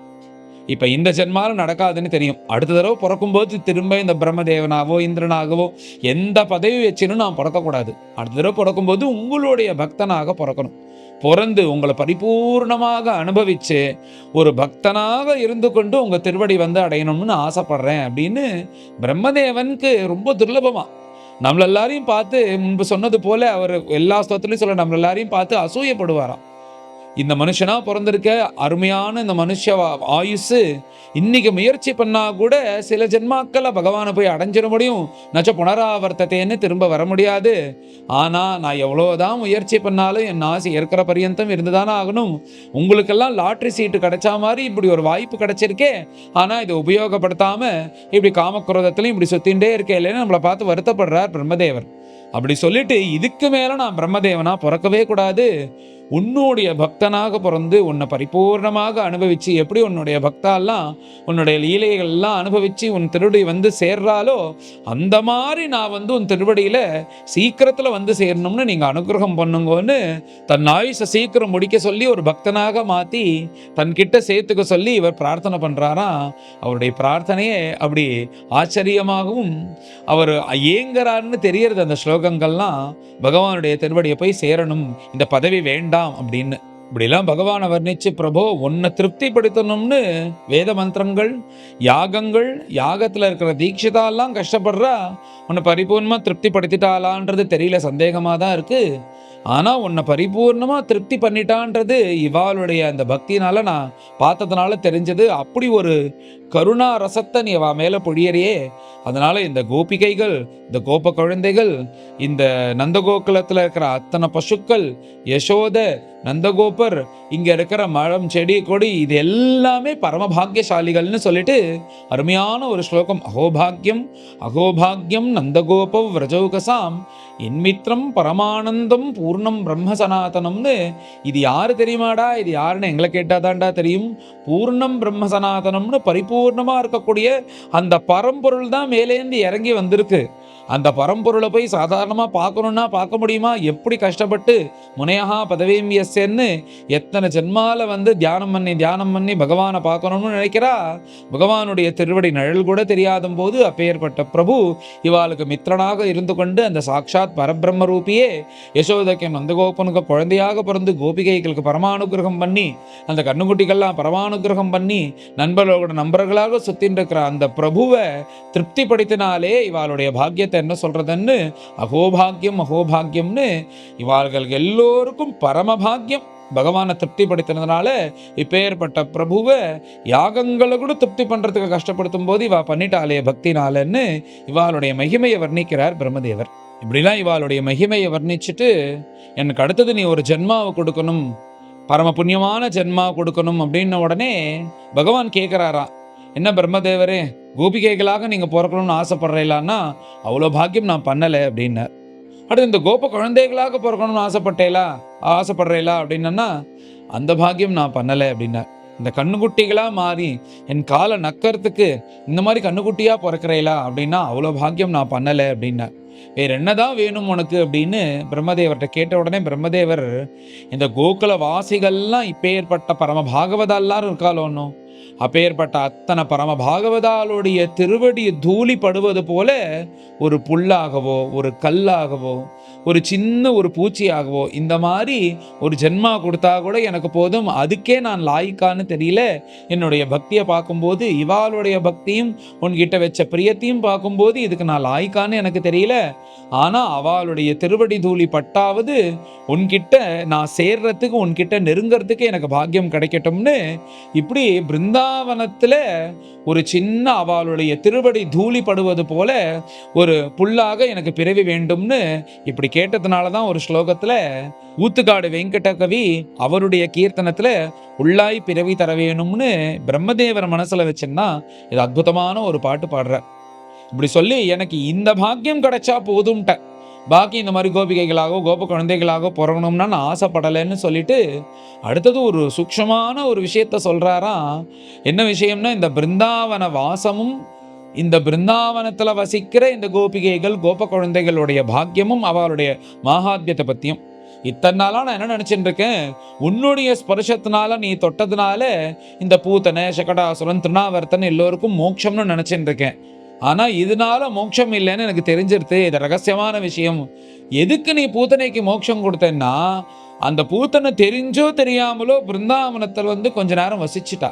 Speaker 1: இப்போ இந்த ஜென்மாவில் நடக்காதுன்னு தெரியும். அடுத்த தடவை பிறக்கும்போது திரும்ப இந்த பிரம்மதேவனாவோ இந்திரனாகவோ எந்த பதவி வச்சுன்னு நான் பிறக்கக்கூடாது. அடுத்த தடவை பிறக்கும்போது உங்களுடைய பக்தனாக பிறக்கணும். பிறந்து உங்களை பரிபூர்ணமாக அனுபவிச்சு ஒரு பக்தனாக இருந்து கொண்டு உங்கள் திருவடி அடையணும்னு ஆசைப்படுறேன் அப்படின்னு பிரம்மதேவனுக்கு ரொம்ப துர்லபமா நம்மள எல்லாரையும் பார்த்து முன்பு சொன்னது போல அவர் எல்லா ஸ்தோத்திலையும் சொல்ல நம்மள எல்லாரையும் பார்த்து அசூயப்படுவாராம். இந்த மனுஷனா பிறந்திருக்க அருமையான இந்த மனுஷ ஆயுசு இன்னைக்கு முயற்சி பண்ணா கூட சில ஜென்மாக்களை பகவானை போய் அடைஞ்சிட முடியும். நச்ச புனராவர்த்தத்தைன்னு திரும்ப வர முடியாது. ஆனா நான் எவ்வளவுதான் முயற்சி பண்ணாலும் என் ஆசை இருக்கிற பரியந்தம் இருந்துதானே ஆகணும். உங்களுக்கெல்லாம் லாட்ரி சீட்டு கிடைச்சா மாதிரி இப்படி ஒரு வாய்ப்பு கிடைச்சிருக்கே, ஆனா இதை உபயோகப்படுத்தாம இப்படி காமக்ரோதத்திலையும் இப்படி சுத்தின்ண்டே இருக்கே இல்லைன்னு நம்மளை பார்த்து வருத்தப்படுறார் பிரம்மதேவர். அப்படி சொல்லிட்டு இதுக்கு மேல நான் பிரம்மதேவனா பிறக்கவே கூடாது, உன்னுடைய பக்தனாக பிறந்து உன்னை பரிபூர்ணமாக அனுபவிச்சு எப்படி உன்னுடைய பக்தாலாம் உன்னுடைய லீலைகள்லாம் அனுபவிச்சு உன் திருவடி சேர்றாலோ அந்த மாதிரி நான் உன் திருவடியில சீக்கிரத்துல சேரணும்னு நீங்க அனுகிரகம் பண்ணுங்கன்னு தன் ஆயுசை சீக்கிரம் முடிக்க சொல்லி ஒரு பக்தனாக மாத்தி தன்கிட்ட சேர்த்துக்க சொல்லி இவர் பிரார்த்தனை பண்றாராம். அவருடைய பிரார்த்தனையே அப்படி ஆச்சரியமாகவும் அவர் ஏங்கறாருன்னு தெரியறது. அந்த ஸ்லோகங்கள்லாம் பகவானுடைய திருவடியை போய் சேரணும், இந்த பதவி வேண்டாம் அப்படின்னு இப்படிலாம் பகவானை வர்ணிச்சு, பிரபோ உன்னை திருப்திப்படுத்தணும்னு வேத மந்திரங்கள் யாகங்கள் யாகத்துல இருக்கிற தீட்சிதாலாம் கஷ்டப்படுறா, உன்னை பரிபூர்ணமா திருப்திப்படுத்திட்டாளான்றது தெரியல, சந்தேகமா தான் இருக்கு. ஆனா உன்னை பரிபூர்ணமா திருப்தி பண்ணிட்டான்றது இவாளுடைய அந்த பக்தினால நான் பார்த்ததுனால தெரிஞ்சது. அப்படி ஒரு கருணா ரசத்தை நீ அவ மேல பொழியறியே. அதனால இந்த கோபிகைகள், இந்த கோப குழந்தைகள், இந்த நந்தகோகுலத்துல இருக்கிற அத்தனை பசுக்கள், யசோத, நந்தகோபர், இங்க இருக்கிற மரம் செடி கொடி, இது எல்லாமே பரமபாகியசாலிகள்னு சொல்லிட்டு அருமையான ஒரு ஸ்லோகம். அகோபாகியம் அகோபாகியம் நந்தகோப விரஜௌகசாம் இன்மித்ரம் பரமானந்தம் பூர்ணம் பிரம்ம சனாதனம்னு. இது யாரு தெரியுமாடா? இது யாருன்னு எங்களை கேட்டாதான்டா தெரியும். பூர்ணம் பிரம்ம சனாதனம்னு பரிபூர்ணமா இருக்கக்கூடிய அந்த பரம்பொருள் தான் மேலேந்து இறங்கி வந்திருக்கு. அந்த பரம்பொருளை போய் சாதாரணமா பார்க்கணும்னா பார்க்க முடியுமா? எப்படி கஷ்டப்பட்டு முனையகா பதவியும் எஸ்ன்னு எத்தனை ஜென்மால தியானம் பண்ணி பகவானை பார்க்கணும்னு நினைக்கிறா. பகவானுடைய திருவடி நிழல் கூட தெரியாத போது அப்பேற்பட்ட பிரபு இவாளுக்கு மித்திரனாக இருந்து கொண்டு அந்த சாட்சாத் பரபிரம்ம ரூபியே யசோதைக்கு நந்தகோபனுக்கு குழந்தையாக பிறந்து கோபிகைகளுக்கு பரமானுகிரகம் பண்ணி அந்த கண்ணுக்குட்டிகள்லாம் பரமானுகிரகம் பண்ணி நண்பர்களாக சுத்தின் இருக்கிற அந்த பிரபுவை திருப்திப்படுத்தினாலே இவாளுடைய பாக்கியத்தை என்ன சொல்றதுன்னு அகோபாகியம் அகோபாகியம்னு இவாள்களுக்கு எல்லோருக்கும் பரமபாகியம் பகவானை திருப்திப்படுத்தினதுனால இப்பேற்பட்ட பிரபுவை யாகங்களை கூட திருப்தி பண்றதுக்கு கஷ்டப்படுத்தும் போது இவா பண்ணிட்டாலே பக்தினாலன்னு இவாளுடைய மகிமையை வர்ணிக்கிறார் பிரம்மதேவர். இப்படிலாம் இவாளுடைய மகிமையை வர்ணிச்சுட்டு எனக்கு அடுத்தது நீ ஒரு ஜென்மாவை கொடுக்கணும், பரம புண்ணியமான ஜென்மா கொடுக்கணும் அப்படின்ன உடனே பகவான் கேட்கிறாரா, என்ன பிரம்மதேவரே கோபிகைகளாக நீங்க பிறக்கணும்னு ஆசைப்படுறீங்களான்னா அவ்வளோ பாக்கியம் நான் பண்ணலை அப்படின்னார். அடுத்து இந்த கோப குழந்தைகளாக பிறக்கணும்னு ஆசைப்படுறீங்களா அப்படின்னா அந்த பாக்கியம் நான் பண்ணலை அப்படின்னார். இந்த கண்ணுக்குட்டிகளா மாறி என் காலை நக்கறதுக்கு இந்த மாதிரி கண்ணுக்குட்டியா பிறக்கிறீங்களா அப்படின்னா அவ்வளோ பாக்கியம் நான் பண்ணலை அப்படின்னார். வேற என்னதான் வேணும் உனக்கு அப்படின்னு பிரம்மதேவர்கிட்ட கேட்ட உடனே பிரம்மதேவர், இந்த கோகுல வாசிகள்லாம் இப்பேற்பட்ட பரம பாகவதா எல்லாரும் இருக்காளோ ஒன்றும், அப்பேற்பட்ட அத்தனை பரம பாகவதாளுடைய திருவடி தூளி படுவது போல ஒரு புல்லாகவோ ஒரு கல்லாகவோ ஒரு சின்ன ஒரு பூச்சியாகவோ இந்த மாதிரி ஒரு ஜென்மா கொடுத்தா கூட எனக்கு போதும், அதுக்கே நான் லாய்க்கான்னு தெரியல. என்னுடைய பக்தியை பார்க்கும்போது இவாளுடைய பக்தியும் உன்கிட்ட வச்ச பிரியத்தையும் பார்க்கும்போது இதுக்கு நான் லாய்க்கான்னு எனக்கு தெரியல. ஆனா அவளுடைய திருவடி தூளி பட்டாவது உன்கிட்ட நான் சேர்றதுக்கு உன்கிட்ட நெருங்கிறதுக்கு எனக்கு பாக்கியம் கிடைக்கட்டும்னு இப்படி பிருந்தாவனத்துல ஒரு சின்ன அவளுடைய திருவடி தூளி படுவது போல ஒரு புல்லாக எனக்கு பிறவி வேண்டும்னு இப்படி கேட்டதுனாலதான் ஒரு ஸ்லோகத்துல ஊத்துக்காடு வெங்கட கவி அவருடைய கீர்த்தனத்துல உள்ளாய் பிறவி தர வேணும்னு பிரம்மதேவர் மனசுல வச்சுன்னா இது அற்புதமான ஒரு பாட்டு பாடுற. இப்படி சொல்லி எனக்கு இந்த பாக்கியம் கிடைச்சா போதும்ட்ட, பாக்கி இந்த மாதிரி கோபிகைகளாகவோ கோப குழந்தைகளாகவோ பிறகணும்னா நான் ஆசைப்படலைன்னு சொல்லிட்டு அடுத்தது ஒரு சூக்ஷமான ஒரு விஷயத்த சொல்றாராம். என்ன விஷயம்னா, இந்த பிருந்தாவன வாசமும் இந்த பிருந்தாவனத்துல வசிக்கிற இந்த கோபிகைகள் கோப குழந்தைகளுடைய பாக்கியமும் அவளுடைய மகாத்மியத்தை பத்தியும். இத்தனை நாளா நான் என்ன நினைச்சுட்டு இருக்கேன், உன்னுடைய ஸ்பர்ஷத்தினால நீ தொட்டதுனால இந்த பூத்தனை சகடாசுரன் திருநாவர்த்தன் எல்லோருக்கும் மோட்சம்னு நினைச்சுட்டு இருக்கேன். ஆனா இதனால மோட்சம் இல்லைன்னு எனக்கு தெரிஞ்சிருது. இது ரகசியமான விஷயம். எதுக்கு நீ பூத்தனைக்கு மோட்சம் கொடுத்தேன்னா, அந்த பூத்தனை தெரிஞ்சோ தெரியாமலோ பிருந்தாவனத்தில் கொஞ்ச நேரம் வசிச்சுட்டா.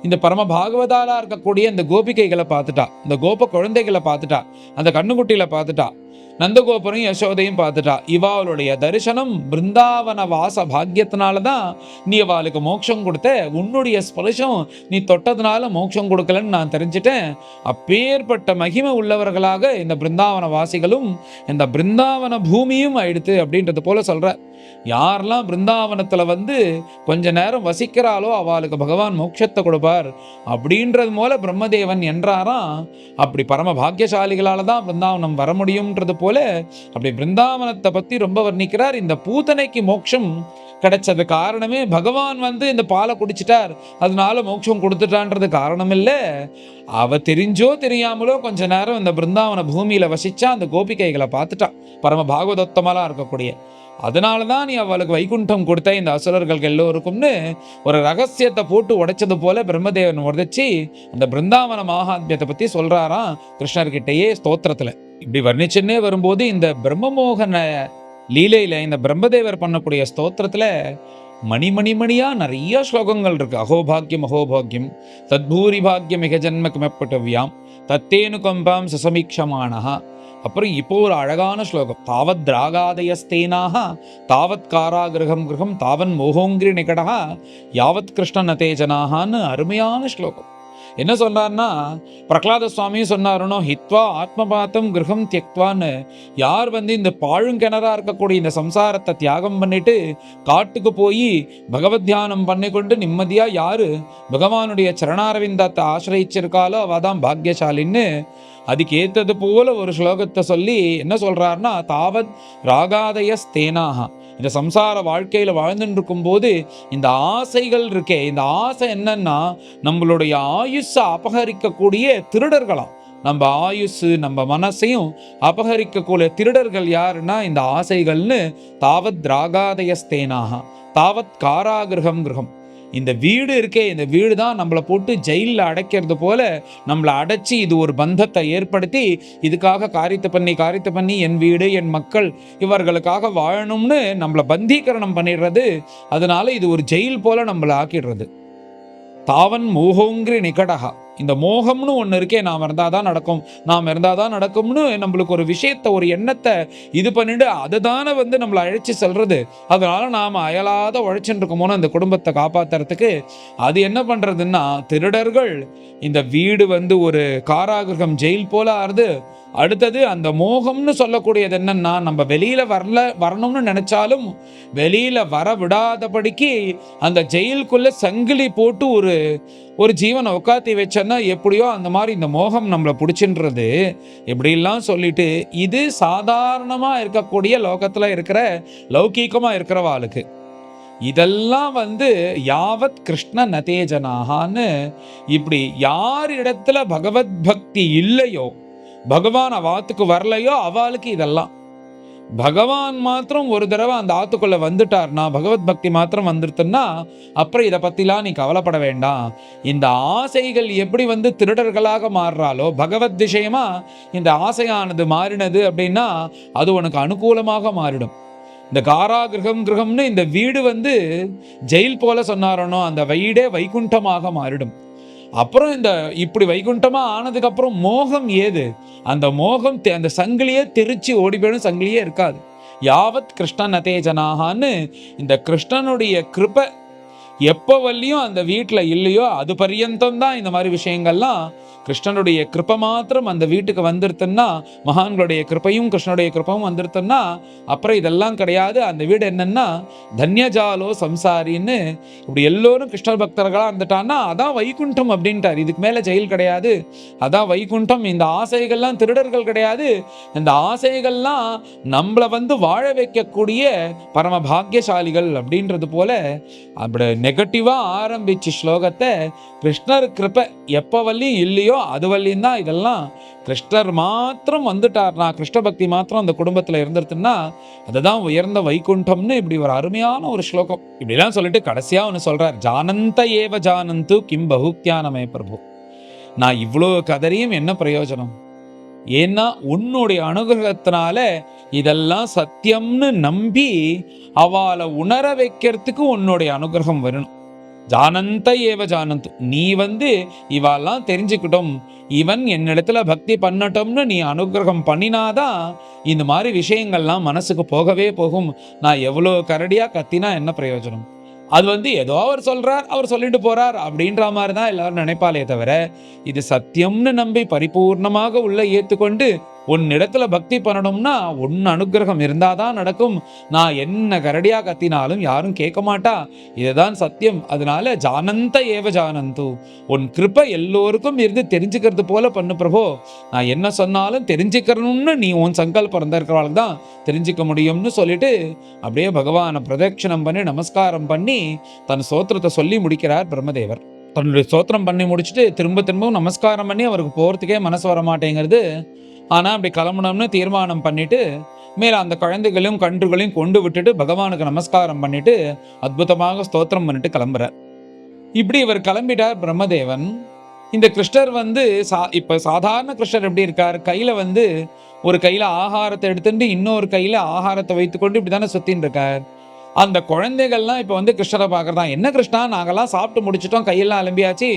Speaker 1: இந்த பரம பாகவதாலா இருக்கக்கூடிய இந்த கோபிகைகளை பார்த்துட்டா, இந்த கோப குழந்தைகளை பார்த்துட்டா, அந்த கண்ணுக்குட்டியில பார்த்துட்டா, நந்தகோபுரம் யசோதையும் பார்த்துட்டா. இவாளுடைய தரிசனம் பிருந்தாவன வாச பாக்கியத்தினாலதான் நீ அவளுக்கு மோட்சம் கொடுத்த. உன்னுடைய ஸ்பர்ஷம் நீ தொட்டதுனால மோட்சம் கொடுக்கலன்னு நான் தெரிஞ்சிட்டேன். அப்பேற்பட்ட மகிமை உள்ளவர்களாக இந்த பிருந்தாவன வாசிகளும் இந்த பிருந்தாவன பூமியும் ஆயிடுத்து அப்படின்றது போல சொல்ற. யாரெல்லாம் பிருந்தாவனத்துல கொஞ்ச நேரம் வசிக்கிறாளோ அவளுக்கு பகவான் மோட்சத்தை கொடுப்பார் அப்படின்றது போல பிரம்மதேவன் என்றாராம். அப்படி பரம பாக்கியசாலிகளால தான் பிருந்தாவனம் வர முடியும்ன்றது போல அப்படி பிருந்தாவனத்தை பத்தி ரொம்ப வர்ணிக்கிறார். இந்த பூத்தனைக்கு மோட்சம் கிடைச்சது காரணமே பகவான் இந்த பாலை குடிச்சிட்டார், அதனால மோட்சம் கொடுத்துட்டான்றது காரணம் இல்லை. அவ தெரிஞ்சோ தெரியாமலோ கொஞ்ச நேரம் இந்த பிருந்தாவன பூமியில வசிச்சா அந்த கோபிகைகளை பார்த்துட்டா, பரம பாகவதோத்தமெல்லாம் இருக்கக்கூடிய. அதனாலதான் நீ அவளுக்கு வைகுண்டம் கொடுத்த இந்த அசுரர்கள் எல்லோருக்கும்னு ஒரு ரகசியத்தை போட்டு உடைச்சது போல பிரம்மதேவன் உடைச்சி அந்த பிருந்தாவன மகாத்மியத்தை பத்தி சொல்றாராம் கிருஷ்ணர்கிட்டயே ஸ்தோத்திரத்துல. இப்படி வர்ணிச்சுன்னே வரும்போது இந்த பிரம்மமோகன லீலையில இந்த பிரம்மதேவர் பண்ணக்கூடிய ஸ்தோத்திரத்துல மணிமணிமணியா நிறைய ஸ்லோகங்கள் இருக்கு. அகோபாக்கியம் அகோபாக்கியம் தத்பூரி பாக்கியம் மிக ஜன்ம கிமப்பட்டவியாம் தத்தேனு கம்பாம் சசமீட்சமானஹா. அப்புறம் இப்போ ஒரு அழகான ஸ்லோகம், தாவத் ராகாதயஸ்தேனாக தாவத் காராகிரகம் கிரகம் தாவன் மோகோங்கிரி நிகடா யாவத் கிருஷ்ண நதேஜனாகான்னு அருமையான ஸ்லோகம். என்ன சொன்னார்னா, பிரகலாத சுவாமியும் சொன்னாருனோ ஹித்வா ஆத்மபாத்தம் கிரகம் தியக்வான்னு. யார் இந்த பாழுங்கிணறா இருக்கக்கூடிய இந்த சம்சாரத்தை தியாகம் பண்ணிட்டு காட்டுக்கு போய் பகவத் தியானம் பண்ணி கொண்டு நிம்மதியா யாரு பகவானுடைய சரணாரவிந்தத்தை ஆசிரிச்சிருக்காளோ அவதான் பாக்யசாலின்னு அதுக்கு ஏத்தது போல ஒரு ஸ்லோகத்தை சொல்லி என்ன சொல்றாருன்னா, தாவத் ராகாதய ஸ்தேனாக. இந்த சம்சார வாழ்க்கையில வாழ்ந்துட்டு இருக்கும் போது இந்த ஆசைகள் இருக்கே, இந்த ஆசை என்னன்னா நம்மளுடைய ஆயுஷ அபகரிக்கக்கூடிய திருடர்களாம். நம்ம ஆயுசு நம்ம மனசையும் அபகரிக்கக்கூடிய திருடர்கள் யாருன்னா இந்த ஆசைகள்னு. தாவத் ராகாதய ஸ்தேனாக தாவத் காராகிரகம் கிரகம். இந்த வீடு இருக்கே, இந்த வீடு தான் நம்மளை போட்டு ஜெயிலில் அடைக்கிறது போல நம்மளை அடைச்சி இது ஒரு பந்தத்தை ஏற்படுத்தி இதுக்காக காரியத்தை பண்ணி என் வீடு என் மக்கள் இவர்களுக்காக வாழணும்னு நம்மளை பந்தீகரணம் பண்ணிடுறது. அதனால இது ஒரு ஜெயில் போல நம்மளை ஆக்கிடுறது. தாவன் மோகோங்கிரி நிகடகா. இந்த மோகம்னு ஒன்று இருக்கே, நாம் இருந்தாதான் நடக்கும் நாம் இருந்தாதான் நடக்கும்னு நம்மளுக்கு ஒரு விஷயத்தை ஒரு எண்ணத்தை இது பண்ணிட்டு அதை தானே நம்மளை அழைச்சி செல்றது. அதனால நாம் அயலாத உழைச்சுட்டு இருக்கோமோன்னு அந்த குடும்பத்தை காப்பாத்துறதுக்கு அது என்ன பண்றதுன்னா, திருடர்கள் இந்த வீடு ஒரு காராகிரகம் ஜெயில் போல ஆறுது. அடுத்தது அந்த மோகம்னு சொல்லக்கூடியது என்னன்னா, நம்ம வெளியில வரணும்னு நினைச்சாலும் வெளியில வர விடாதபடிக்கு அந்த ஜெயிலுக்குள்ள சங்கிலி போட்டு ஒரு ஜீவனை உட்காத்தி வச்சோன்னா எப்படியோ அந்த மாதிரி இந்த மோகம் நம்மளை பிடிச்சின்றது. இப்படிலாம் சொல்லிட்டு இது சாதாரணமா இருக்கக்கூடிய லோகத்துல இருக்கிற லௌகீகமா இருக்கிறவாளுக்கு. இதெல்லாம் யாவத் கிருஷ்ண நதேஜனாகான்னு இப்படி யார் இடத்துல பகவத் பக்தி இல்லையோ பகவான் அவ ஆத்துக்கு வரலையோ அவளுக்கு இதெல்லாம். பகவான் மாத்திரம் ஒரு தடவை அந்த ஆத்துக்குள்ள வந்துட்டார்னா, பகவத் பக்தி மாத்திரம் வந்துருத்துன்னா, அப்புறம் இதை பத்திலாம் நீ கவலைப்பட வேண்டாம். இந்த ஆசைகள் எப்படி வந்து திருடர்களாக மாறுறாலோ, பகவத் விஷயமா இந்த ஆசையானது மாறினது அப்படின்னா அது உனக்கு அனுகூலமாக மாறிடும். இந்த கிரகம்னு இந்த வீடு வந்து ஜெயில் போல சொன்னாரனோ, அந்த வீடே வைகுண்டமாக மாறிடும். அப்புறம் இந்த இப்படி வைகுண்டமா ஆனதுக்கு அப்புறம் மோகம் ஏது? அந்த மோகம் அந்த சங்கிலியே தெரிச்சு ஓடி போயிடும், சங்கிலியே இருக்காது. யாவத் கிருஷ்ணன் அதேஜனாகான்னு இந்த கிருஷ்ணனுடைய கிருபை எப்போ வள்ளியும் அந்த வீட்டில் இல்லையோ அது பரியந்தம் தான் இந்த மாதிரி விஷயங்கள்லாம். கிருஷ்ணனுடைய கிருப்பை மாத்திரம் அந்த வீட்டுக்கு வந்துருத்துன்னா, மகான்களுடைய கிருப்பையும் கிருஷ்ணனுடைய கிருப்பமும் வந்துருத்துன்னா அப்புறம் இதெல்லாம் கிடையாது. அந்த வீடு என்னன்னா தன்யஜாலோ சம்சாரின்னு இப்படி எல்லோரும் கிருஷ்ண பக்தர்களாக இருந்துட்டான்னா அதான் வைகுண்டம் அப்படின்ட்டார். இதுக்கு மேலே ஜெயில் கிடையாது, அதான் வைகுண்டம். இந்த ஆசைகள்லாம் திருடர்கள் கிடையாது, இந்த ஆசைகள்லாம் நம்மளை வந்து வாழ வைக்கக்கூடிய பரம பாக்கியசாலிகள் அப்படின்றது போல. அப்படி நெகட்டிவாக ஆரம்பிச்சு ஸ்லோகத்தை கிருஷ்ணர் கிருப்பை எப்போ வள்ளியும் இல்லையோ அது வள்ளியும் தான் இதெல்லாம். கிருஷ்ணர் மாத்திரம் வந்துட்டார்னா, கிருஷ்ண பக்தி மாத்திரம் அந்த குடும்பத்தில் இருந்துருத்துன்னா அதுதான் உயர்ந்த வைகுண்டம்னு இப்படி ஒரு அருமையான ஒரு ஸ்லோகம். இப்படிலாம் சொல்லிட்டு கடைசியாக ஒன்று சொல்கிறார், ஜானந்த ஏவ ஜானந்து கிம் பகுக்யானமே பிரபு. நான் இவ்வளோ கதறியும் என்ன பிரயோஜனம்? ஏன்னா உன்னுடைய அனுகிரகத்தினால இதெல்லாம் சத்தியம்னு நம்பி அவளை உணர வைக்கிறதுக்கு உன்னுடைய அனுகிரகம் வரணும். ஜானந்த ஏவ ஜானந்து, நீ வந்து இவெல்லாம் தெரிஞ்சுக்கிட்டோம், இவன் என்னிடத்துல பக்தி பண்ணட்டோம்னு நீ அனுகிரகம் பண்ணினாதான் இந்த மாதிரி விஷயங்கள்லாம் மனசுக்கு போகவே போகும். நான் எவ்வளோ கரடியா கத்தினா என்ன பிரயோஜனம்? அது வந்து ஏதோ அவர் சொல்றார், அவர் சொல்லிட்டு போறார் அப்படின்ற மாதிரி தான் எல்லாரும் நினைப்பாலே தவிர, இது சத்தியம்னு நம்பி பரிபூர்ணமாக உள்ள ஏத்துக்கொண்டு உன்னிடத்துல பக்தி பண்ணணும்னா உன் அனுகிரகம் இருந்தாதான் நடக்கும். நான் என்ன கரடியா கத்தினாலும் யாரும் கேட்க மாட்டா, இதுதான் சத்தியம். அதனால ஜானந்த ஏவ ஜானந்து, உன் கிருப்பை எல்லோருக்கும் இருந்து தெரிஞ்சுக்கிறது போல பண்ணு பிரபோ. நான் என்ன சொன்னாலும் தெரிஞ்சுக்கணும்னு நீ உன் சங்கல்பம் இருந்திருக்கிறவாள் தான் தெரிஞ்சுக்க முடியும்னு சொல்லிட்டு அப்படியே பகவானை பிரதட்சணம் பண்ணி நமஸ்காரம் பண்ணி தன் சோத்திரத்தை சொல்லி முடிக்கிறார் பிரம்மதேவர். தன்னுடைய சோத்திரம் பண்ணி முடிச்சுட்டு திரும்பவும் நமஸ்காரம் பண்ணி அவருக்கு போகிறதுக்கே மனசு வர மாட்டேங்கிறது. ஆனால் அப்படி கிளம்பணும்னு தீர்மானம் பண்ணிட்டு மேலே அந்த குழந்தைகளையும் கன்றுகளையும் கொண்டு விட்டுட்டு பகவானுக்கு நமஸ்காரம் பண்ணிட்டு அற்புதமாக ஸ்தோத்திரம் பண்ணிட்டு கிளம்புறார். இப்படி இவர் கிளம்பிட்டார் பிரம்மதேவன். இந்த கிருஷ்ணர் வந்து இப்போ சாதாரண கிருஷ்ணர் எப்படி இருக்கார்? கையில் வந்து ஒரு கையில் ஆகாரத்தை எடுத்துட்டு இன்னொரு கையில் ஆகாரத்தை வைத்துக்கொண்டு இப்படி தானே சுற்றின்னு இருக்கார். அந்த குழந்தைகள்லாம் இப்போ வந்து கிருஷ்ணரை பார்க்குறதான், என்ன கிருஷ்ணா நாங்கள்லாம் சாப்பிட்டு முடிச்சிட்டோம், கையெல்லாம் அலம்பியாச்சு,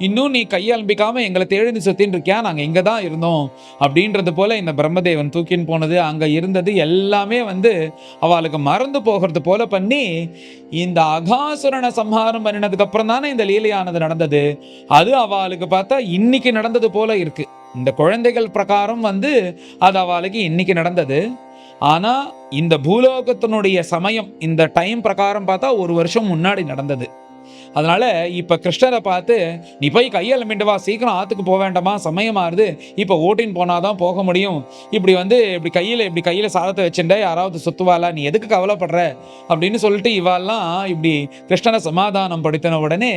Speaker 1: இன்னும் நீ கையை அலம்பிக்காமல் எங்களை தேடி சுற்றின்னு இருக்கியா, நாங்கள் இங்கே தான் இருந்தோம் அப்படின்றது போல் இந்த பிரம்மதேவன் தூக்கின்னு போனது அங்கே இருந்தது எல்லாமே வந்து அவளுக்கு மறந்து போகிறது போல பண்ணி இந்த அகாசுரனை சம்ஹாரம் பண்ணினதுக்கு அப்புறம் தானே இந்த லீலையானது நடந்தது. அது அவளுக்கு பார்த்தா இன்னைக்கு நடந்தது போல இருக்கு. இந்த குழந்தைகள் பிரகாரம் வந்து அது அவளுக்கு இன்னைக்கு நடந்தது. ஆனால் இந்த பூலோகத்தினுடைய சமயம் இந்த டைம் பிரகாரம் பார்த்தா ஒரு வருஷம் முன்னாடி நடந்தது. அதனால இப்போ கிருஷ்ணரை பார்த்து நீ போய் கையெழுமிண்டு வா, சீக்கிரம் ஆற்றுக்கு போக வேண்டாமா, சமயமாகுது, இப்போ ஓட்டின்னு போனாதான் போக முடியும், இப்படி கையில் சாதத்தை வச்சுட்டே யாராவது சுத்துவாளா, நீ எதுக்கு கவலைப்படுற அப்படின்னு சொல்லிட்டு இவாள்லாம் இப்படி கிருஷ்ணரை சமாதானம் படுத்தின உடனே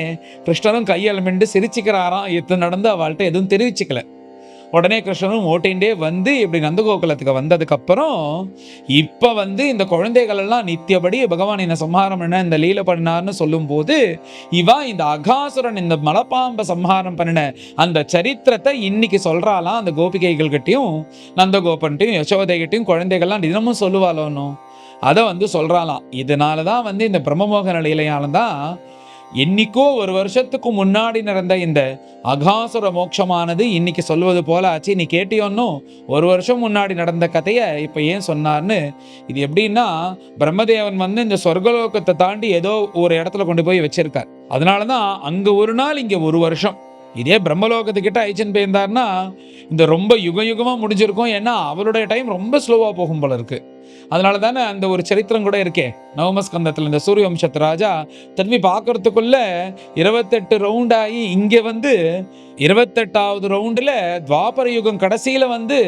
Speaker 1: கிருஷ்ணரும் கையெழுமிண்டு சிரிச்சுக்கிறாராம். எது நடந்து அவள்கிட்ட எதுவும் தெரிவிச்சுக்கல. உடனே கிருஷ்ணனும் ஓட்டின்ண்டே வந்து இப்படி நந்தகோகுலத்துக்கு வந்ததுக்கப்புறம் இப்போ வந்து இந்த குழந்தைகள் எல்லாம் நித்தியபடி பகவான் என்ன சம்ஹாரம் பண்ண இந்த லீலை பண்ணார்னு சொல்லும்போது இவா இந்த அகாசுரன் இந்த மலைப்பாம்பை சம்ஹாரம் பண்ணின அந்த சரித்திரத்தை இன்னைக்கு சொல்கிறாலாம். அந்த கோபிகைகள் கிட்டையும் நந்தகோபன்ட்டையும் யசோதைகிட்டையும் குழந்தைகள்லாம் தினமும் சொல்லுவாளோன்னு அதை வந்து சொல்கிறாலாம். இதனால தான் வந்து இந்த பிரம்மமோகன லீலையால தான் என்னைக்கோ ஒரு வருஷத்துக்கு முன்னாடி நடந்த இந்த அகாசுர மோட்சமானது இன்னைக்கு சொல்வது போல ஆச்சு. நீ கேட்டியோன்னும் ஒரு வருஷம் முன்னாடி நடந்த கதையை இப்போ ஏன் சொன்னார்னு. இது எப்படின்னா பிரம்மதேவன் வந்து இந்த சொர்க்கலோகத்தை தாண்டி ஏதோ ஒரு இடத்துல கொண்டு போய் வச்சிருக்கார். அதனால தான் அங்கே ஒரு நாள் இங்கே ஒரு வருஷம். இதே பிரம்மலோகத்துக்கிட்ட ஐச்சன் போயிருந்தார்னா இந்த ரொம்ப யுகமாக முடிஞ்சிருக்கும். ஏன்னா அவருடைய டைம் ரொம்ப ஸ்லோவாக போகும் போல இருக்கு. அதனால தானே அந்த ஒரு சரித்திரம் கூட இருக்கே நவமஸ்கந்தத்தில், இந்த சூரிய வம்சத்து ராஜா தன்மை பார்க்கறதுக்குள்ள 28 ரவுண்ட் ஆகி இங்கே வந்து 28வது ரவுண்டில் துவாபர யுகம் கடைசியில் வந்து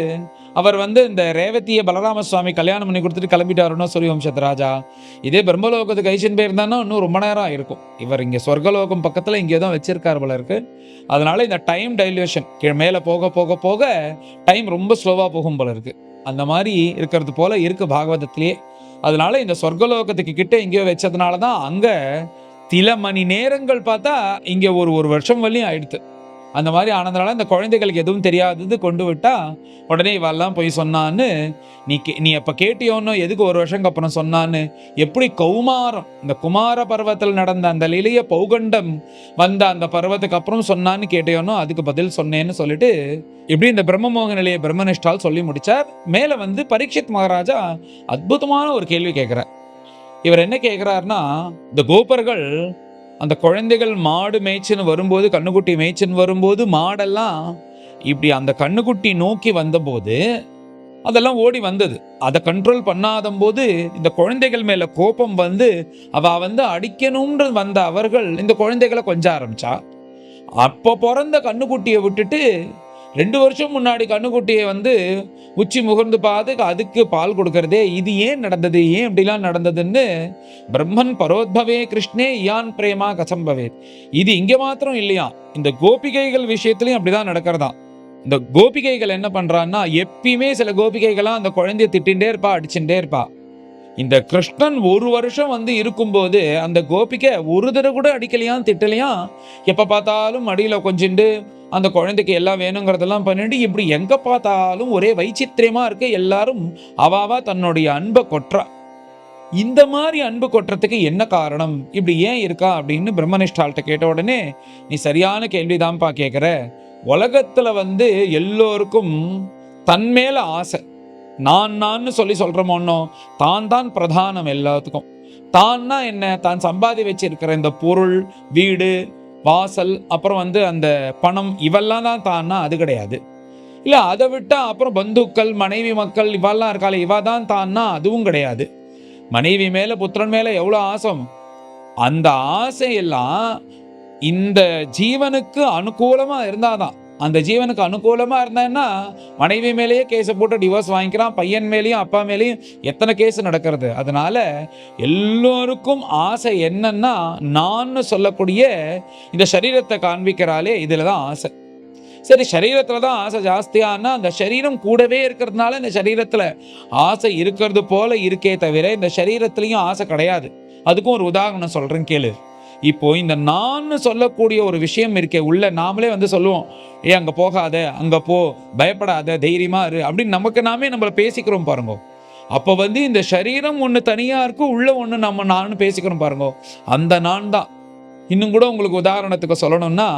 Speaker 1: அவர் வந்து இந்த ரேவதியை பலராம சுவாமி கல்யாணம் பண்ணி கொடுத்துட்டு கிளம்பிட்டாருன்னா சூரியவம்சத்து ராஜா. இதே பிரம்மலோகத்துக்கு ஐஷன் போயிருந்தான்னா இன்னும் ரொம்ப நேரம் இருக்கும். இவர் இங்கே சொர்க்கலோகம் பக்கத்தில் இங்கே தான் வச்சிருக்கார் போல இருக்கு. அதனால இந்த டைம் டைல்யூஷன் மேலே போக போக போக டைம் ரொம்ப ஸ்லோவாக போகும் போல இருக்கு. அந்த மாதிரி இருக்கிறது போல இருக்கு பாகவதத்திலேயே. அதனால இந்த சொர்க்கலோகத்துக்கு கிட்ட எங்கேயோ வச்சதுனால தான் அங்கே சில மணி நேரங்கள் பார்த்தா இங்கே ஒரு வருஷம் வரையும் ஆயிடுது. அந்த மாதிரி ஆனதுனால இந்த குழந்தைகளுக்கு எதுவும் தெரியாதது கொண்டு விட்டா உடனே இவெல்லாம் போய் சொன்னான்னு நீ எப்போ கேட்டியோன்னோ எதுக்கு ஒரு வருஷம் அப்புறம் சொன்னான்னு, எப்படி கௌமாரம் இந்த குமார பருவத்தில் நடந்த அந்த லீலைய பௌகண்டம் வந்த அந்த பருவத்துக்கு அப்புறம் சொன்னான்னு கேட்டியோன்னோ அதுக்கு பதில் சொன்னேன்னு சொல்லிட்டு இப்படி இந்த பிரம்மமோக நிலையை பிரம்மனிஷ்டால் சொல்லி முடிச்சார். மேலே வந்து பரீட்சித் மகாராஜா அற்புதமான ஒரு கேள்வி கேட்குறார். இவர் என்ன கேட்குறாருன்னா, இந்த கோபர்கள் அந்த குழந்தைகள் மாடு மேய்ச்சின்னு வரும்போது, கண்ணுக்குட்டி மேய்ச்சின்னு வரும்போது மாடெல்லாம் இப்படி அந்த கண்ணுக்குட்டி நோக்கி வந்தபோது அதெல்லாம் ஓடி வந்தது. அதை கண்ட்ரோல் பண்ணாத போது இந்த குழந்தைகள் மேல கோபம் வந்து அவ வந்து அடிக்கணும்னு வந்த அவர்கள் இந்த குழந்தைகளை கொஞ்ச ஆரம்பிச்சா. அப்போ பிறந்த கண்ணுக்குட்டியை விட்டுட்டு 2 வருஷம் முன்னாடி கண்ணுக்குட்டியை வந்து உச்சி முகர்ந்து பார்த்து அதுக்கு பால் கொடுக்கறதே, இது ஏன் நடந்தது, ஏன் இப்படிலாம் நடந்ததுன்னு பிரம்மன் பரோத்பவே கிருஷ்ணே இயான் பிரேமா கசம்பவே. இது இங்க மாத்திரம் இல்லையா, இந்த கோபிகைகள் விஷயத்திலையும் அப்படிதான் நடக்கிறதா. இந்த கோபிகைகள் என்ன பண்றான்னா, எப்பயுமே சில கோபிகைகளாம் அந்த குழந்தைய திட்டின்ண்டே இருப்பா, அடிச்சுட்டே இருப்பா. இந்த கிருஷ்ணன் 1 வருஷம் வந்து இருக்கும்போது அந்த கோபிகை ஒரு தடவை கூட அடிக்கலையாம், திட்டலையாம். எப்ப பார்த்தாலும் மடியில கொஞ்சிண்டு அந்த குழந்தைக்கு எல்லாம் வேணுங்கிறதெல்லாம் பண்ணிட்டு இப்படி எங்க பார்த்தாலும் ஒரே வைச்சித்திரமா இருக்கு. எல்லாரும் அவாவா தன்னுடைய அன்பை கொட்டுறா. இந்த மாதிரி அன்பு கொட்டுறதுக்கு என்ன காரணம், இப்படி ஏன் இருக்கா அப்படின்னு பிரம்மனிஷ்டால்கிட்ட கேட்ட உடனே, நீ சரியான கேள்விதான்ப்பா கேட்குற. உலகத்துல வந்து எல்லோருக்கும் தன்மேல ஆசை. நான் சொல்றோமோன்னோ, தான் பிரதானம் எல்லாத்துக்கும். தான்னா என்ன, தான் சம்பாதி வச்சிருக்கிற இந்த பொருள், வீடு, வாசல், அப்புறம் வந்து அந்த பணம், இவெல்லாம் தான் தான்னா அது கிடையாது. இல்லை அதை விட்டா அப்புறம் பந்துக்கள், மனைவி மக்கள் இவெல்லாம் இருக்காளே இவ தான் தான்னா அதுவும் கிடையாது. மனைவி மேல புத்திரன் மேல எவ்வளோ ஆசம், அந்த ஆசையெல்லாம் இந்த ஜீவனுக்கு அனுகூலமா இருந்தாதான். அந்த ஜீவனுக்கு அனுகூலமா இருந்தான்னா மனைவி மேலேயே கேஸை போட்டு டிவோர்ஸ் வாங்கிக்கிறான், பையன் மேலேயும் அப்பா மேலேயும் எத்தனை கேஸ் நடக்கிறது. அதனால எல்லோருக்கும் ஆசை என்னன்னா, நான் சொல்லக்கூடிய இந்த சரீரத்தை காண்பிக்கிறாளே இதுல தான் ஆசை. சரி, சரீரத்துல தான் ஆசை ஜாஸ்தியானா அந்த சரீரம் கூடவே இருக்கிறதுனால இந்த சரீரத்துல ஆசை இருக்கிறது போல இருக்கே தவிர இந்த சரீரத்திலையும் ஆசை கிடையாது. அதுக்கும் ஒரு உதாரணம் சொல்றேன் கேளு. இப்போ இந்த நான் சொல்லக்கூடிய ஒரு விஷயம் இருக்கே உள்ள, நாமளே வந்து சொல்லுவோம், அங்க போகாத, அங்க போ, பயப்படாத, தைரியமா இரு அப்படின்னு நமக்கு நாமே நம்மள பேசிக்கிறோம் பாருங்க. அப்ப வந்து இந்த சரீரம் ஒண்ணு தனியா இருக்கு, உள்ள ஒண்ணு நம்ம நான் பேசிக்கிறோம் பாருங்க, அந்த நான் தான். இன்னும் கூட உங்களுக்கு உதாரணத்துக்கு சொல்லணும்னா,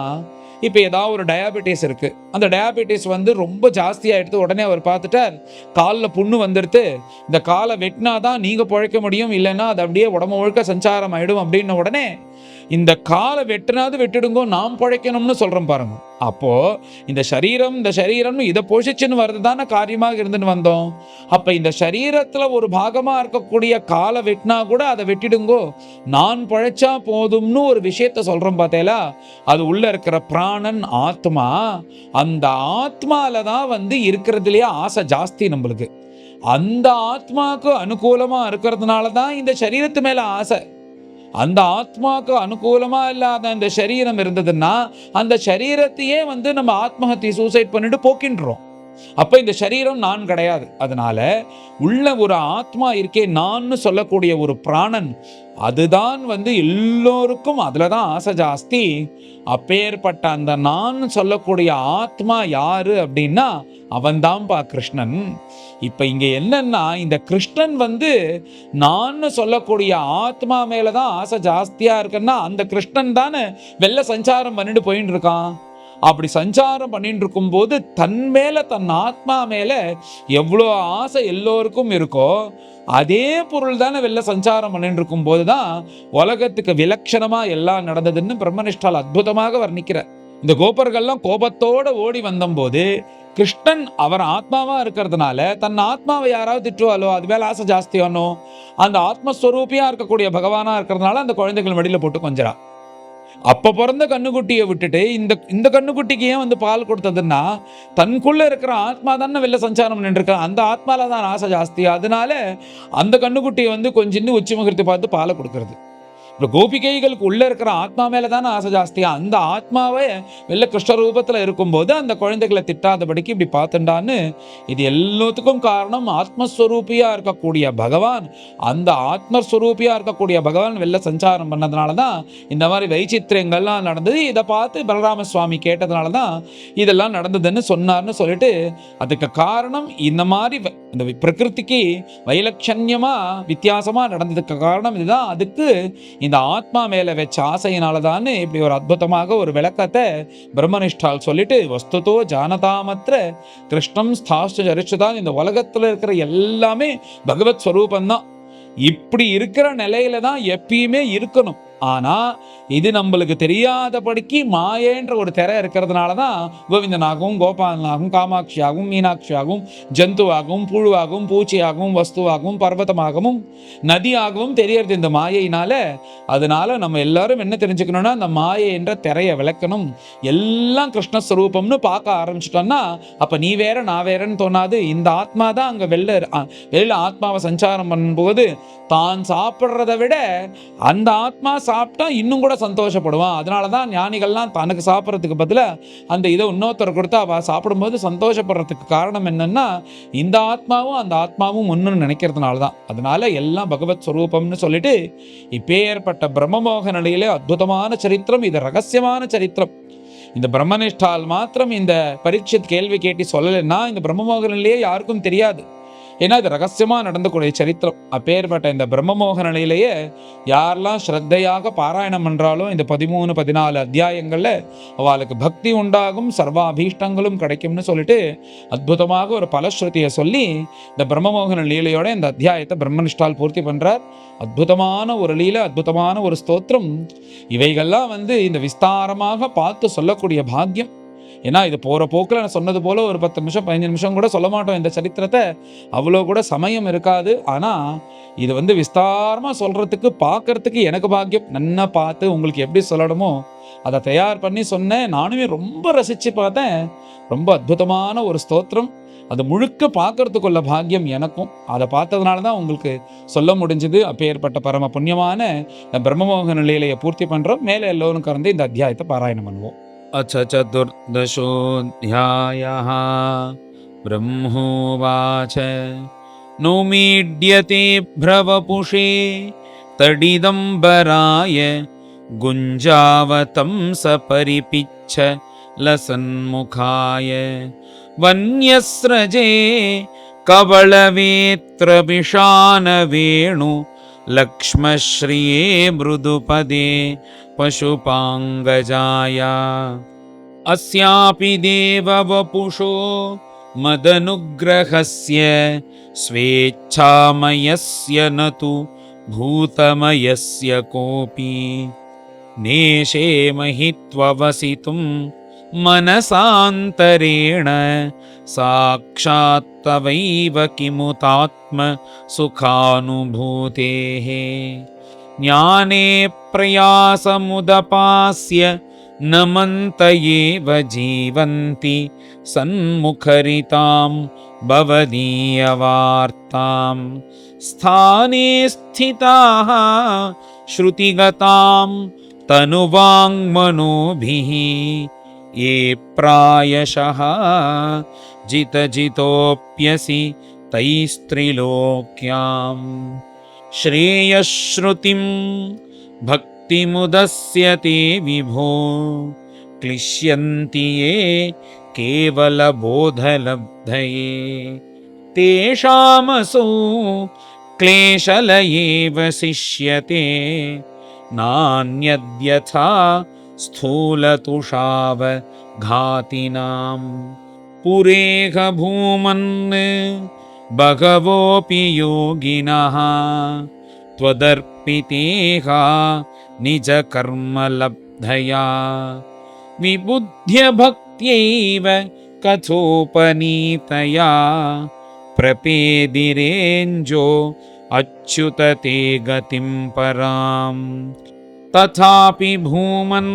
Speaker 1: இப்போ ஏதாவது ஒரு டயாபெட்டிஸ் இருக்கு, அந்த டயாபெட்டிஸ் வந்து ரொம்ப ஜாஸ்தியாகிடுது. உடனே அவர் பார்த்துட்டார், காலில் புண்ணு வந்துடுது, இந்த காலை வெட்டினாதான் நீங்கள் பிழைக்க முடியும், இல்லைன்னா அது அப்படியே உடம்பு முழுக்க சஞ்சாரம் ஆகிடும் அப்படின்ன உடனே இந்த காலை வெட்டினாது வெட்டிடுங்கோ, நாம் பிழைக்கணும்னு சொல்கிறோம் பாருங்க. அப்போ இந்த சரீரம் இதை போஷிச்சுன்னு வருது தானே காரியமாக இருந்துன்னு வந்தோம். அப்போ இந்த சரீரத்தில் ஒரு பாகமாக இருக்கக்கூடிய காலை வெட்டினா கூட அதை வெட்டிடுங்கோ, நான் பிழைச்சா போதும்னு ஒரு விஷயத்த சொல்கிறோம் பார்த்தேலா. அது உள்ள இருக்கிற பிராணன் ஆத்மா, அந்த ஆத்மால தான் வந்து இருக்கிறதுலையே ஆசை ஜாஸ்தி நம்மளுக்கு. அந்த ஆத்மாவுக்கு அனுகூலமா இருக்கிறதுனால தான் இந்த சரீரத்து மேல ஆசை. அந்த ஆத்மாவுக்கு அனுகூலமா இல்லாத அந்த சரீரம் இருந்ததுன்னா அந்த சரீரத்தையே வந்து நம்ம ஆத்மஹத்தியை சூசைட் பண்ணிட்டு போக்கின்றோம். அப்ப இந்த சரீரம் நான் கிடையாது. அதனால உள்ள ஒரு ஆத்மா இருக்கே, நான் சொல்லக்கூடிய ஒரு பிராணன், அதுதான் வந்து எல்லோருக்கும் அதுலதான் ஆசை ஜாஸ்தி. அப்பேற்பட்ட அந்த நான் சொல்லக்கூடிய ஆத்மா யாரு அப்படின்னா அவன்தான்பா கிருஷ்ணன். இப்ப இங்க என்னன்னா, இந்த கிருஷ்ணன் வந்து நான் சொல்லக்கூடிய ஆத்மா மேலதான் ஆசை ஜாஸ்தியா இருக்குன்னா அந்த கிருஷ்ணன் தானே வெள்ள சஞ்சாரம் பண்ணிட்டு போயிட்டு இருக்கான். அப்படி சஞ்சாரம் பண்ணிட்டு இருக்கும் போது தன் மேல, தன் ஆத்மா மேல எவ்வளோ ஆசை எல்லோருக்கும் இருக்கோ, அதே பொருள் தானே வெளில சஞ்சாரம் பண்ணிட்டு இருக்கும் போதுதான் உலகத்துக்கு விலட்சணமா எல்லாம் நடந்ததுன்னு பிரம்மனிஷ்டால் அற்புதமாக வர்ணிக்கிறார். இந்த கோபர்கள்லாம் கோபத்தோட ஓடி வந்தபோது கிருஷ்ணன் அவர் ஆத்மாவா இருக்கிறதுனால தன் ஆத்மாவை யாராவது திட்டுவாலோ அது மேல ஆசை ஜாஸ்தியானோ, அந்த ஆத்மஸ்வரூபியா இருக்கக்கூடிய பகவானா இருக்கிறதுனால அந்த குழந்தைகள் மடியில போட்டு கொஞ்சரா. அப்ப பிறந்த கண்ணுக்குட்டியை விட்டுட்டு இந்த இந்த கண்ணுக்குட்டிக்கு ஏன் வந்து பால் கொடுத்ததுன்னா, தனக்குள்ள இருக்கிற ஆத்மா தானே வெளில சஞ்சாரம் பண்ணிட்டு அந்த ஆத்மால தான் ஆசை ஜாஸ்தி. அதனால அந்த கண்ணுக்குட்டியை வந்து கொஞ்சின்னு உச்சி முகர்த்தி பார்த்து பாலை கொடுக்கறது. இப்போ கோபிகைகளுக்கு உள்ள இருக்கிற ஆத்மா மேல தானே ஆசை ஜாஸ்தி. அந்த ஆத்மாவே வெளில கிருஷ்ண ரூபத்தில் இருக்கும்போது அந்த குழந்தைகளை திட்டாதபடிக்கு இப்படி பார்த்துண்டான்னு, இது எல்லாத்துக்கும் காரணம் ஆத்மஸ்வரூபியா இருக்கக்கூடிய பகவான். அந்த ஆத்மஸ்வரூபியா இருக்கக்கூடிய பகவான் வெளில சஞ்சாரம் பண்ணதுனால தான் இந்த மாதிரி வைச்சித்திரங்கள்லாம் நடந்தது. இதை பார்த்து பலராம சுவாமி கேட்டதுனால தான் இதெல்லாம் நடந்ததுன்னு சொன்னார்னு சொல்லிட்டு, அதுக்கு காரணம் இந்த மாதிரி இந்த பிரகிருதிக்கு வைலட்சண்யமா வித்தியாசமா நடந்ததுக்கு காரணம் இதுதான். அதுக்கு இந்த ஆத்மா மேல வச்ச ஆசையினால தான் இப்படி ஒரு அற்புதமாக ஒரு விளக்கத்தை பிரம்மனிஷ்டால் சொல்லிட்டு, வஸ்துதோ ஜானதாமற்ற கிருஷ்ணம் ஸ்தாஷ்ட சரிச்சுதான், இந்த உலகத்துல இருக்கிற எல்லாமே பகவத் ஸ்வரூபந்தான். இப்படி இருக்கிற நிலையில தான் எப்பயுமே இருக்கணும். ஆனா இது நம்மளுக்கு தெரியாதபடிக்கு மாயேன்ற ஒரு திரை இருக்கிறதுனால தான் கோவிந்தனாகவும் கோபாலனாகவும் காமாட்சியாகவும் மீனாட்சியாகவும் ஜந்துவாகவும் புழுவாகவும் பூச்சியாகவும் வஸ்துவாகவும் பர்வதமாகவும் நதியாகவும் தெரியறது இந்த மாயையினால. அதனால நம்ம எல்லாரும் என்ன தெரிஞ்சுக்கணும்னா, அந்த மாயை என்ற திரையை விளக்கணும். எல்லாம் கிருஷ்ணஸ்வரூபம்னு பார்க்க ஆரம்பிச்சிட்டோம்னா அப்ப நீ வேற நான் வேறன்னு தோணாது. இந்த ஆத்மா தான் அங்க வெளில ஆத்மாவை சஞ்சாரம் பண்ணும்போது தான் சாப்பிட்றத விட அந்த ஆத்மா சாப்பிட்டா இன்னும் கூட சந்தோஷப்படுவான். அதனால தான் ஞானிகள்லாம் தனக்கு சாப்பிட்றதுக்கு பதிலாக அந்த இதை இன்னொருத்தர் கொடுத்தா அவள் சாப்பிடும்போது சந்தோஷப்படுறதுக்கு காரணம் என்னன்னா, இந்த ஆத்மாவும் அந்த ஆத்மாவும் ஒன்றுன்னு நினைக்கிறதுனால தான். அதனால எல்லாம் பகவத் ஸ்வரூபம்னு சொல்லிட்டு, இப்பேற்பட்ட பிரம்மமோக நிலையிலே அற்புதமான சரித்திரம். இது ரகசியமான சரித்திரம். இந்த பிரம்மனிஷ்டால் மாத்திரம் இந்த பரீட்சித் கேள்வி கேட்டு சொல்லலைன்னா இந்த பிரம்மமோக நிலையே யாருக்கும் தெரியாது. ஏன்னா இது ரகசியமாக நடந்தக்கூடிய சரித்திரம். அப்பேற்பட்ட இந்த பிரம்மமோக நிலையிலேயே யாரெல்லாம் ஸ்ரத்தையாக பாராயணம் பண்ணுறாலும் இந்த 13-14 அத்தியாயங்களில் அவளுக்கு பக்தி உண்டாகும், சர்வாபீஷ்டங்களும் கிடைக்கும்னு சொல்லிட்டு அற்புதமாக ஒரு பலஸ்ருதியை சொல்லி இந்த பிரம்மமோகன லீலையோட இந்த அத்தியாயத்தை பிரம்மனிஷ்டால் பூர்த்தி பண்ணுறார். அற்புதமான ஒரு லீலை, அற்புதமான ஒரு ஸ்தோத்திரம். இவைகள்லாம் இந்த விஸ்தாரமாக பார்த்து சொல்லக்கூடிய பாக்கியம். ஏன்னா இது போகிற போக்கில் நான் சொன்னது போல் ஒரு 10 நிமிஷம் 15 நிமிஷம் கூட சொல்ல மாட்டோம் இந்த சரித்திரத்தை. அவ்வளோ கூட சமயம் இருக்காது. ஆனால் இது விஸ்தாரமாக சொல்கிறதுக்கு பார்க்கறதுக்கு எனக்கு பாக்கியம். நன்னா பார்த்து உங்களுக்கு எப்படி சொல்லணுமோ அதை தயார் பண்ணி சொன்னேன். நானுமே ரொம்ப ரசித்து பார்த்தேன். ரொம்ப அற்புதமான ஒரு ஸ்தோத்திரம். அது முழுக்க பார்க்கறதுக்குள்ள பாக்கியம் எனக்கும். அதை பார்த்ததுனால தான் உங்களுக்கு சொல்ல முடிஞ்சது. அப்பேற்பட்ட பரம புண்ணியமான பிரம்மமோக நிலையிலையை பூர்த்தி பண்ணுறோம். மேலே எல்லோரும் கறந்து இந்த அத்தியாயத்தை பாராயணம் பண்ணுவோம். अथ चतुर्दशोऽध्यायः। ब्रह्मोवाच नोमीड्यते भ्रवपुषे तडिदम्बराय गुञ्जावतं सपरिपिच्छ लसन्मुखाय वन्यस्रजे कवळवेत्रविषानवेणु लक्ष्मश्रिये मृदुपदे पशुपाङ्गजाया अस्यापि देववपुषो मदनुग्रहस्य स्वेच्छामयस्य न तु भूतमयस्य कोऽपि नेशे महित्ववसितुं मनसान्तरेण साक्षात्तवैव किमुतात्म सुखानुभूतेः ज्ञाने प्रयासमुदपास्य न मन्त एव जीवन्ति सन्मुखरितां भवदीयवार्तां स्थाने स्थिताः श्रुतिगतां तनुवाङ्मनोभिः ये प्रायशः जितजितोऽप्यसि तैस्त्रिलोक्याम् श्रेयश्रुतिं भक्तिमुदस्यते विभो क्लिश्यन्ति ये केवलबोधलब्धये तेषामसौ क्लेशल एव शिष्यते नान्यद्यथा स्थूलतुषावघातिनां पुरेह भूमन् बहवोऽपि योगिनः त्वदर्पितेह निजकर्मलब्धया विबुध्य भक्त्यैव कथोपनीतया प्रपेदिरेञ्जो अच्युत ते गतिं पराम् तथापि भूमन्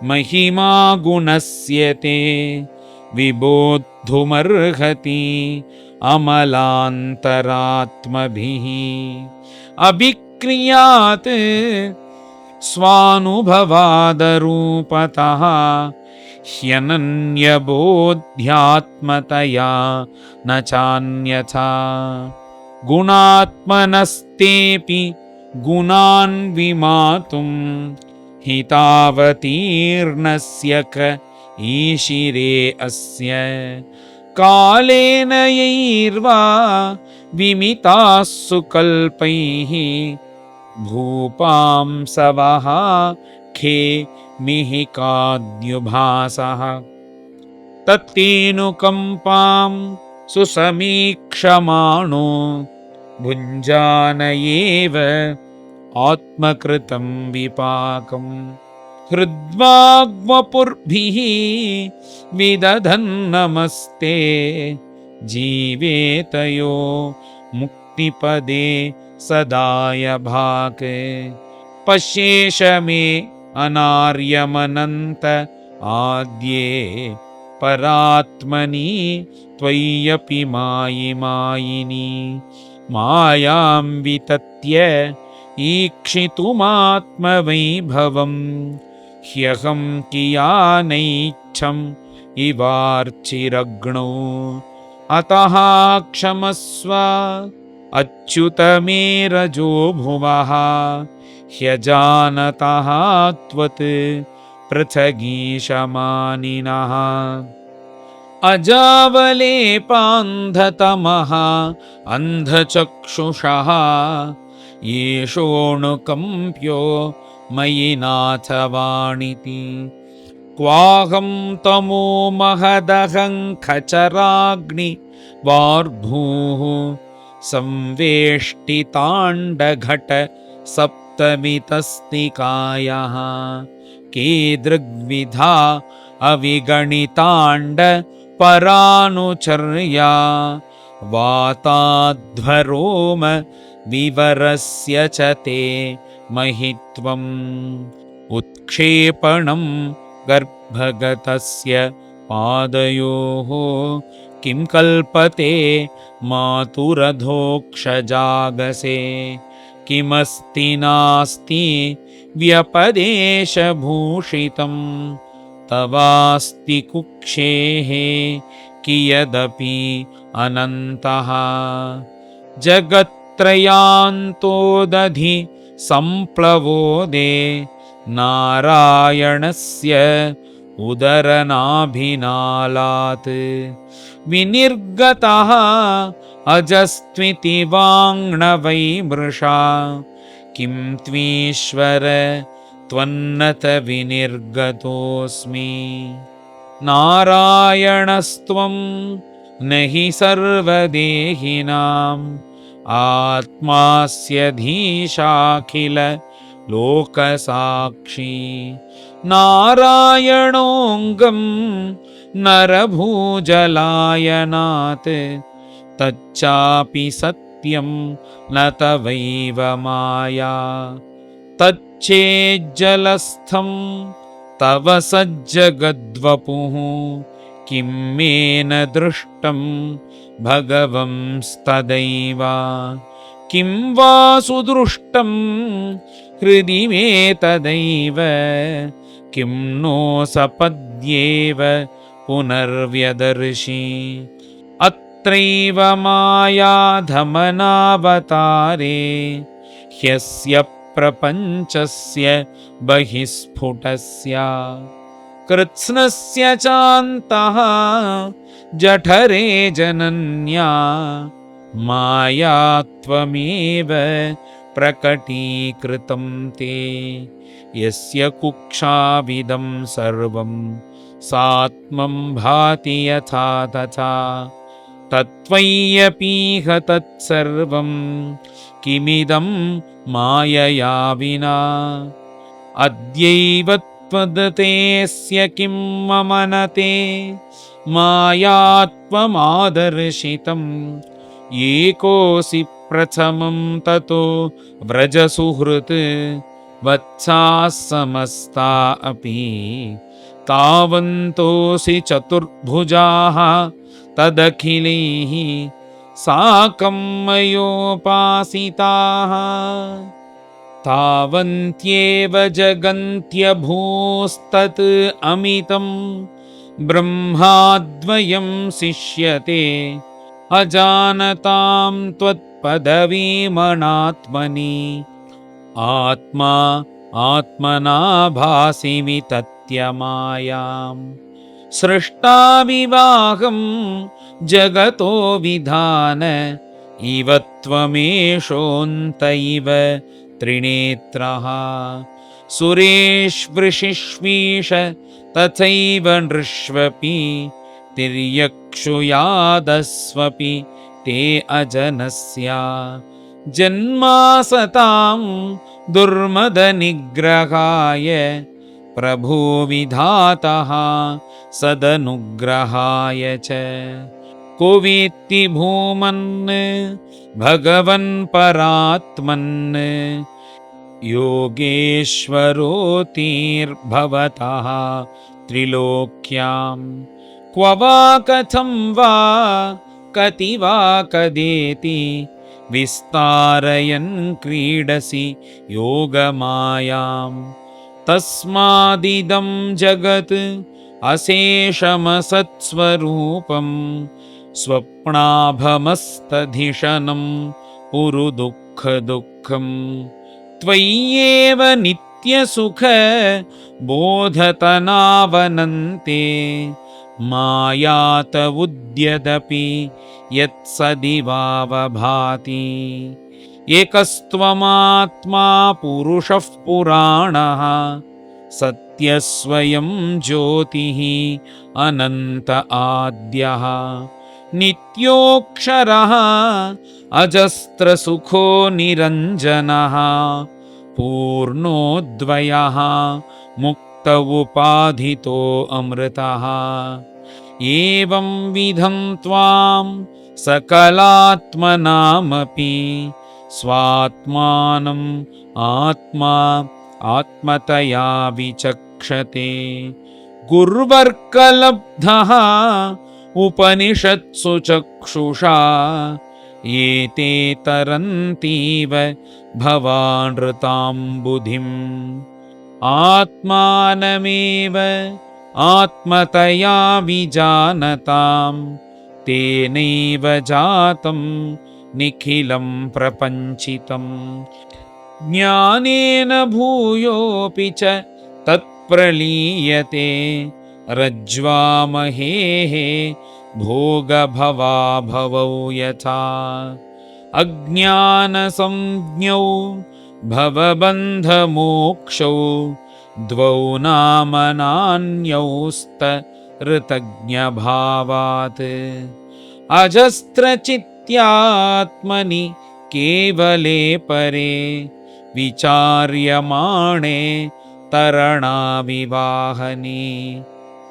Speaker 1: महिमा गुणस्य ते विबोद्धुमर्हति अमलान्तरात्मभिः अभिक्रियात् स्वानुभवादरूपतः ह्यनन्यबोध्यात्मतया न चान्यथा गुणात्मनस्तेऽपि गुणान् विमातुं हितावतीर्णस्य क ईशिरे अस्य कालेन यैर्वा विमिताः सुकल्पैः भूपांसवः खे मिहिकाद्युभासः तत्तेनुकम्पां सुसमीक्षमाणो भुञ्जान एव आत्मकृतं विपाकम् हृद्वाग्वपुर्भिः विदधन्नमस्ते जीवेतयो मुक्तिपदे सदाय भाक् पश्येष मे अनार्यमनन्त आद्ये परात्मनि त्वय्यपि मायि मायिनी मायां वितत्य ईक्षितुमात्मवैभवम् ह्यहं कियानैच्छम् इवार्चिरग्नौ अतः क्षमस्व अच्युत मे रजो भुवः ह्यजानतः त्वत् पृथगीशमानिनः अजावलेपान्धतमः अन्धचक्षुषः येषोऽनुकम्प्यो मयि नाथ वाणिति क्वाहं तमो महदहं खचराग्नि वार्भूः संवेष्टिताण्डघट सप्तमितस्तिकायः कीदृग्विधा अविगणिताण्ड परानुचर्या वाताध्वरोम विवरस्य च ते महित्वम् उत्क्षेपणं गर्भगतस्य पादयोः किं कल्पते मातुरधोक्षजागसे किमस्ति नास्ति व्यपदेशभूषितं तवास्ति कुक्षेः कियदपि अनन्तः जगत्त्रयान्तोदधि सम्प्लवोदे नारायणस्य उदरनाभिनालात् विनिर्गतः अजस्त्विति वाङ्नवैमृषा किं त्वीश्वर त्वन्नत विनिर्गतोऽस्मि नारायणस्त्वं न हि सर्वदेहिनाम् आत्मास्यधीशाखिल लोकसाक्षी नारायणोऽङ्गं नरभूजलायनात् तच्चापि सत्यं न तवैव माया तच्चेज्जलस्थं तव सज्जगद्वपुः किं मे न दृष्टं भगवंस्तदैव किं वा सुदृष्टं हृदि मे तदैव किं नो सपद्येव पुनर्व्यदर्शि अत्रैव मायाधमनावतारे ह्यस्य प्रपञ्चस्य बहिस्फुटस्य कृत्स्नस्य चान्तः जठरे जनन्या माया त्वमेव प्रकटीकृतं ते यस्य कुक्षाविदं सर्वं सात्मं भाति यथा तथा तत्त्वय्यपीह तत्सर्वं किमिदं मायया विना अद्यैव त्वदतेऽस्य किं ममनते मायात्वमादर्शितं एकोऽसि प्रथमं ततो व्रजसुहृत् वत्साः समस्ता अपि तावन्तोऽसि चतुर्भुजाः तदखिलैः साकं मयोपासिताः तावन्त्येव जगन्त्यभूस्तत् अमितं ब्रह्माद्वयं शिष्यते अजानतां त्वत्पदवीमनात्मनि आत्मा आत्मना भासि वितत्यमायाम् सृष्टाविवाहं जगतो विधान इव त्वमेषोऽन्त इव त्रिनेत्रः सुरेष्वृषिष्वीष तथैव नृष्वपि तिर्यक्षुयादस्वपि ते अजनस्य जन्मासतां दुर्मदनिग्रहाय प्रभुविधातः सदनुग्रहाय च को वेत्ति भूमन् भगवन् परात्मन् योगेश्वरोऽतिर्भवतः त्रिलोक्यां क्व वा कथं वा कति वा कदेति विस्तारयन् क्रीडसि योगमायां तस्मादिदं जगत् अशेषमसत्स्वरूपं स्वप्नाभमस्तधिषणं पुरुदुःखदुःखं त्वय्येव नित्यसुख बोधतनावनन्ते मायात उद्यदपि यत्सदिवावभाति एकस्त्वमात्मा पुरुषः पुराणः सत्यस्वयं ज्योतिः अनन्त आद्यः नित्योऽक्षरः अजस्रसुखो निरञ्जनः पूर्णोऽद्वयः मुक्त उपाधितो अमृतः एवं विधं त्वां सकलात्मनामपि स्वात्मानम् आत्मा आत्मतया विचक्षते गुर्वर्कलब्धः उपनिषत्सु चक्षुषा एते तरन्तीव भवानृतां बुधिम् आत्मानमेव आत्मतया विजानतां तेनैव जातं निखिलं प्रपञ्चितम् ज्ञानेन भूयोऽपि च तत्प्रलीयते रज्ज्वामहेः भोगभवाभवौ यथा अज्ञानसंज्ञौ भवबन्धमोक्षौ द्वौ नामनान्यौस्तऋतज्ञभावात् अजस्रचित्यात्मनि केवले परे विचार्यमाणे तरणाविवाहने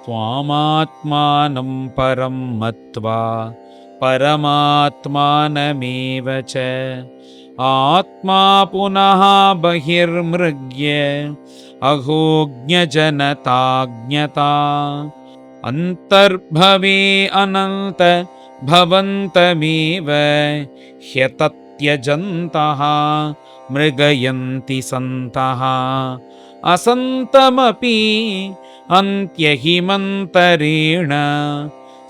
Speaker 1: त्वामात्मानं परं मत्वा परमात्मानमेव च आत्मा पुनः बहिर्मृग्य अहोज्ञजनताज्ञता अन्तर्भवे अनन्त भवन्तमेव ह्यतत्यजन्तः मृगयन्ति सन्तः असन्तमपि अन्त्यहिमन्तरेण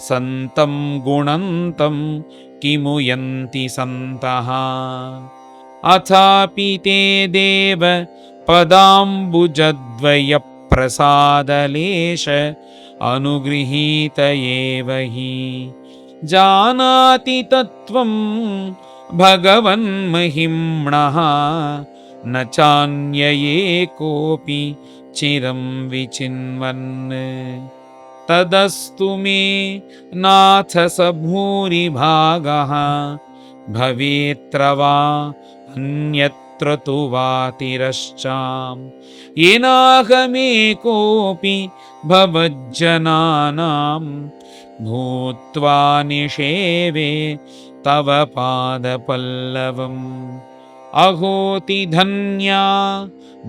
Speaker 1: सन्तं गुणन्तं किमु यन्ति सन्तः अथापि ते देव पदाम्बुजद्वयप्रसादलेश अनुगृहीत एव हि जानाति तत्त्वं भगवन्महिम्नः न चान्यये कोऽपि चिरं विचिन्वन् तदस्तु मे नाथ स भूरिभागः भवेत्र वा अन्यत्र तु वा तिरश्चाम् येनाहमेकोऽपि भवज्जनानां भूत्वा निषेवे तव पादपल्लवम् अहोतिधन्या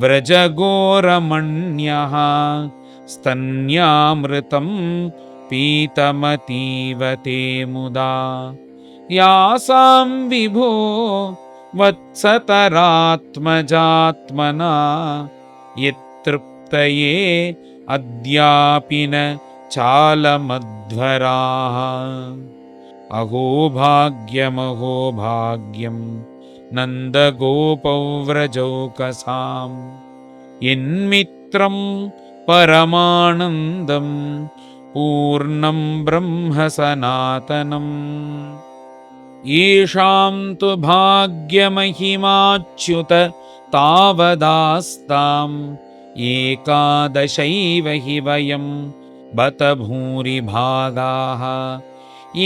Speaker 1: व्रजगोरमण्यः स्तन्यामृतं पीतमतीव ते मुदा यासां विभो वत्सतरात्मजात्मना यत्तृप्तये अद्यापि न चालमध्वराः। अहो भाग्यं नन्दगोपव्रजौकसां यन्मित्रं परमानन्दं पूर्णं ब्रह्म सनातनम्। येषां तु भाग्यमहिमाच्युत तावदास्ताम् एकादशैव हि वयं बत भूरिभागाः।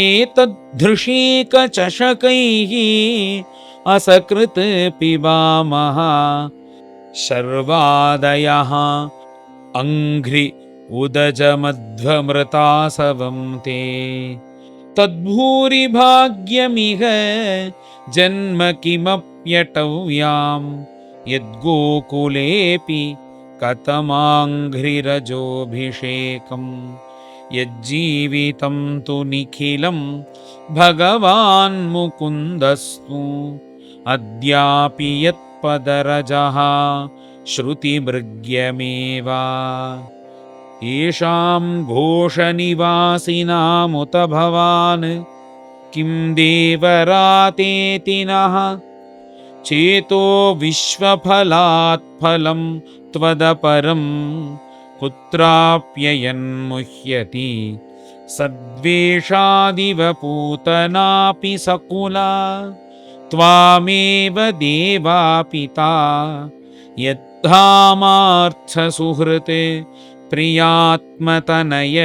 Speaker 1: एतद्धृशीकचषकैः असकृत् पिबामः शर्वादयः अङ्घ्रि उदजमध्वमृतासवं ते। तद्भूरिभाग्यमिह जन्म किमप्यटव्यां यद्गोकुलेऽपि कथमाङ्घ्रिरजोऽभिषेकम्। यज्जीवितं तु निखिलं भगवान् मुकुन्दस्तु अद्यापि यत्पदरजः श्रुतिमृग्यमेव। येषां घोषनिवासिनामुत भवान् किं देवरातेति नः चेतो विश्वफलात् फलं त्वदपरं कुत्राप्ययन्मुह्यति सद्वेषादिव पूतनापि सकुला त्वामेव देवा पिता यद्धामार्थसुहृते प्रियात्मतनय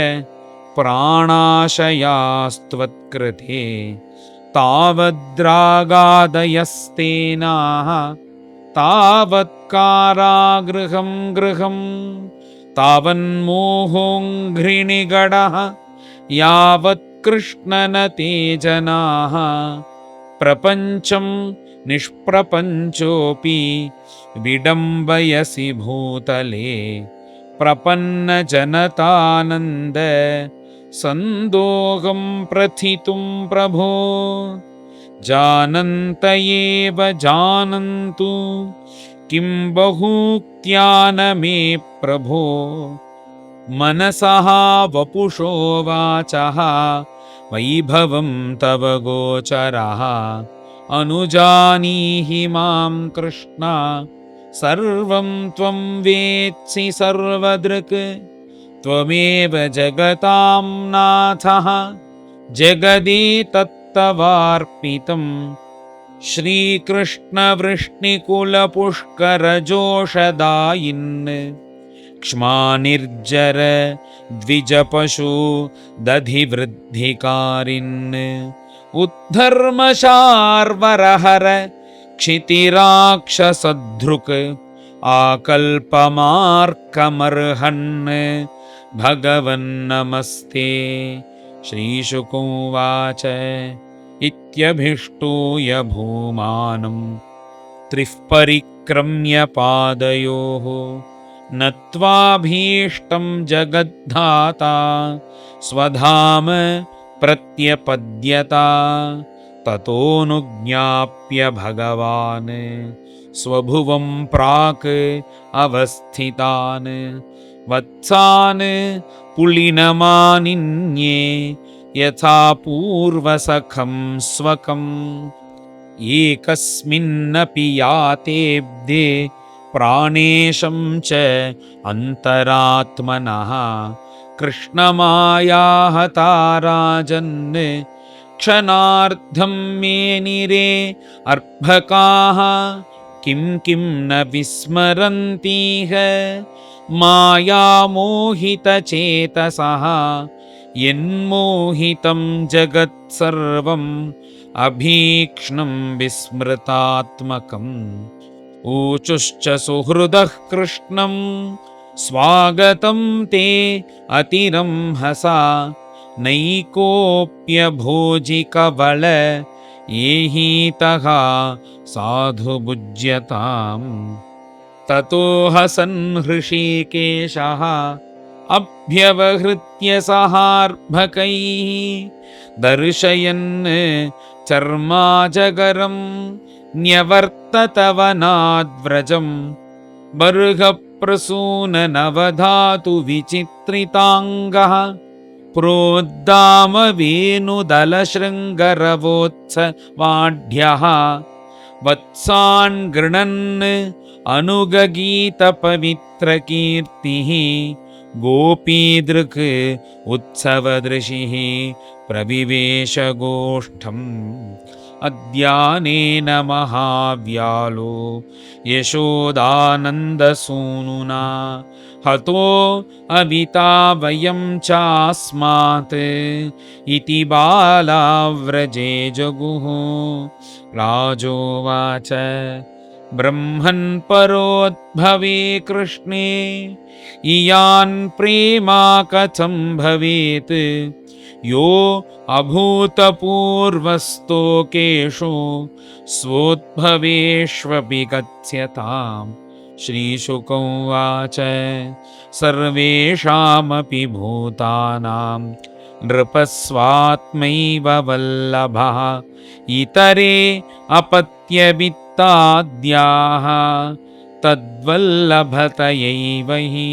Speaker 1: प्राणाशयास्त्वत्कृते तावद्रागादयस्तेनाः तावत्कारागृहं गृहं तावन्मोहोङ्घ्रिनिगडः यावत्कृष्णनते जनाः प्रपञ्चं निष्प्रपञ्चोऽपि विडम्बयसि भूतले प्रपन्नजनतानन्द सन्दोहं प्रथितुं प्रभो। जानन्त एव जानन्तु किं बहूक्त्या न मे प्रभो मनसः वपुषो वाचः वैभवं तव गोचरः। अनुजानीहि मां कृष्ण सर्वं त्वं वेत्सि सर्वदृक् त्वमेव जगतां नाथः जगदेतत्तवार्पितं। श्रीकृष्णवृष्णिकुलपुष्करजोषदायिन् क्ष्मानिर्जर द्विजपशु दधिवृद्धिकारिन् उद्धर्मशार्वरहर क्षितिराक्षसधृक् आकल्पमार्कमर्हन् भगवन्नमस्ते। श्रीशुकोवाच इत्यभिष्टूय भूमानं त्रिः परिक्रम्य पादयोः नत्वाभीष्टं जगद्धाता स्वधाम प्रत्यपद्यता। ततोऽनुज्ञाप्य भगवान् स्वभुवं प्राक् अवस्थितान् वत्सान् पुलिनमानिन्ये यथा पूर्वसखं स्वकम्। एकस्मिन्नपि यातेऽब्दे प्राणेशं च अन्तरात्मनः कृष्णमायाहता राजन् क्षणार्धं मेनिरे अर्भकाः किं किं न विस्मरन्तीह मायामोहितचेतसः यन्मोहितं जगत्सर्वम् अभीक्ष्णं विस्मृतात्मकम्। ऊचुश्च सुहृदः कृष्णं स्वागतं ते अतिरंहसा नैकोप्यभोजिकबल एहीतः साधु बुज्यताम्। ततो हसन् हृषीकेशः अभ्यवहृत्य सहार्भकैः दर्शयन् चर्माजगरं न्यवर्ततवनाद्व्रजम् बर्हप्रसूननवधातु विचित्रिताङ्गः प्रोद्दामवेणुदलशृङ्गरवोत्सवाढ्यः वत्सान् गृणन् अनुगगीतपवित्रकीर्तिः गोपीदृक् उत्सवदृशिः प्रविवेशगोष्ठम् अद्यानेन महाव्यालो यशोदानन्दसूनुना हतो अविता वयं चास्मात् इति बाला व्रजे जगुः। राजोवाच ब्रह्मन् परोद्भवे कृष्णे इयान् प्रेमा कथं भवेत् यो अभूतपूर्वस्तोकेषु स्वोद्भवेष्वपि गच्छताम्। श्रीशुक उवाच सर्वेषामपि भूतानां नृपस्वात्मैव वल्लभः इतरे अपत्यवित्ताद्याः तद्वल्लभतयैव हि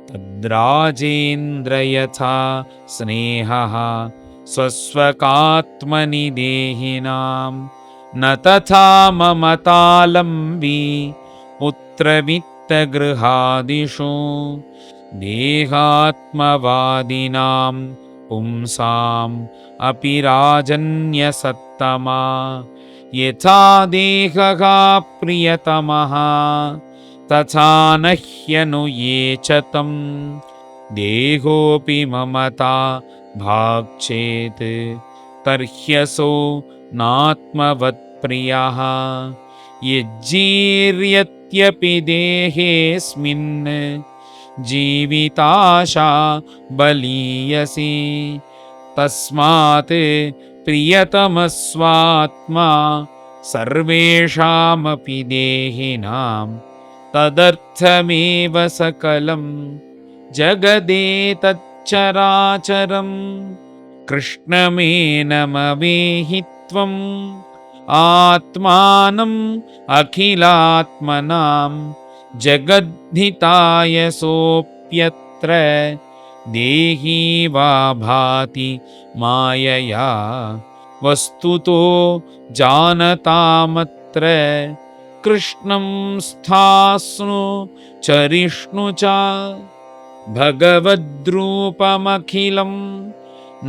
Speaker 1: तद्राजेन्द्र यथा स्नेहः स्वस्वकात्मनि देहिनां न तथा ममतालम्बी पुत्रवित्तगृहादिषु देहात्मवादिनां पुंसाम् अपि राजन्यसत्तमा यथा देहः प्रियतमः तथा न ह्यनुये च तं देहोऽपि ममता भाक्चेत् तर्ह्यसो नात्मवत्प्रियः यज्जीर्यत्यपि देहेऽस्मिन् जीविताशा बलीयसी तस्मात् प्रियतमस्वात्मा सर्वेषामपि देहिनां तदर्थमेव सकलं जगदेतच्चराचरम् कृष्णमेनमवेहि त्वम् आत्मानम् अखिलात्मनां जगद्धिताय सोऽप्यत्र देही वा भाति मायया वस्तुतो जानतामत्र कृष्णं स्थास्नु चरिष्णु च भगवद्रूपमखिलं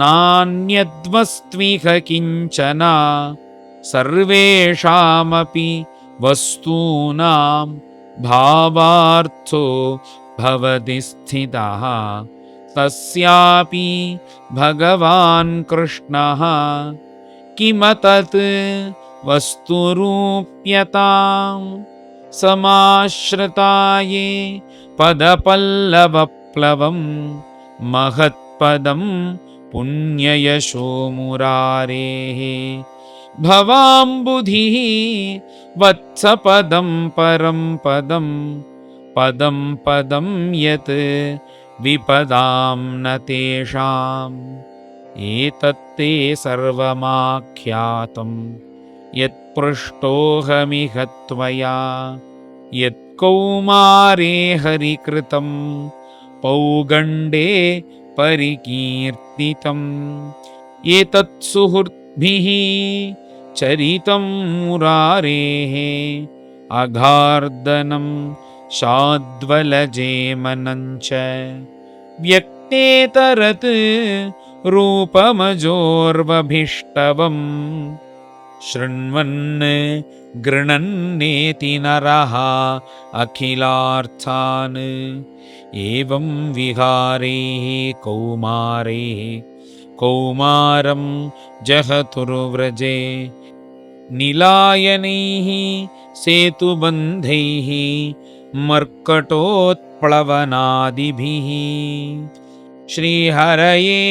Speaker 1: नान्यद्वस्त्विह किञ्चन सर्वेषामपि वस्तूनां भावार्थो भवति स्थितः तस्यापि भगवान् कृष्णः किमतत् वस्तुरूप्यतां समाश्रिताये पदपल्लवप्लवं महत्पदं पुण्ययशो मुरारेः भवाम्बुधिः वत्सपदं परं पदं पदं पदं यत् विपदां न तेषाम् एतत्ते सर्वमाख्यातं यत्पृष्टोऽहमिह त्वया यत्कौमारे हरिकृतं पौगण्डे परिकीर्तितम् एतत् सुहृद्भिः चरितं मुरारेः अगार्दनं शाद्वलजेमनं च व्यक्तेतरत् रूपमजोर्वभिष्टवम् शृण्वन् गृणन्नेति नरः अखिलार्थान् एवं विहारैः कौमारं जहतुर्व्रजे निलायनैः सेतुबन्धैः मर्कटोत्प्लवनादिभिः। श्रीहरये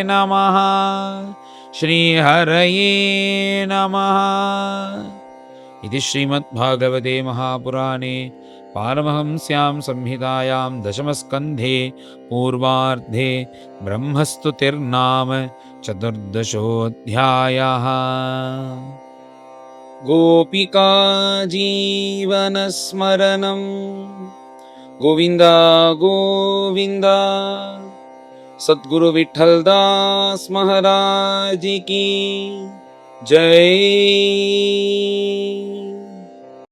Speaker 1: नमः। श्रीहरये नमः। इति श्रीमद्भागवते महापुराणे पारमहंस्यां संहितायां दशमस्कन्धे पूर्वार्धे ब्रह्मस्तुतिर्नाम चतुर्दशोऽध्यायः। गोपिका जीवनस्मरणं गोविन्द गोविन्द। सद्गुरु विठ्ठलदास महाराज की जय।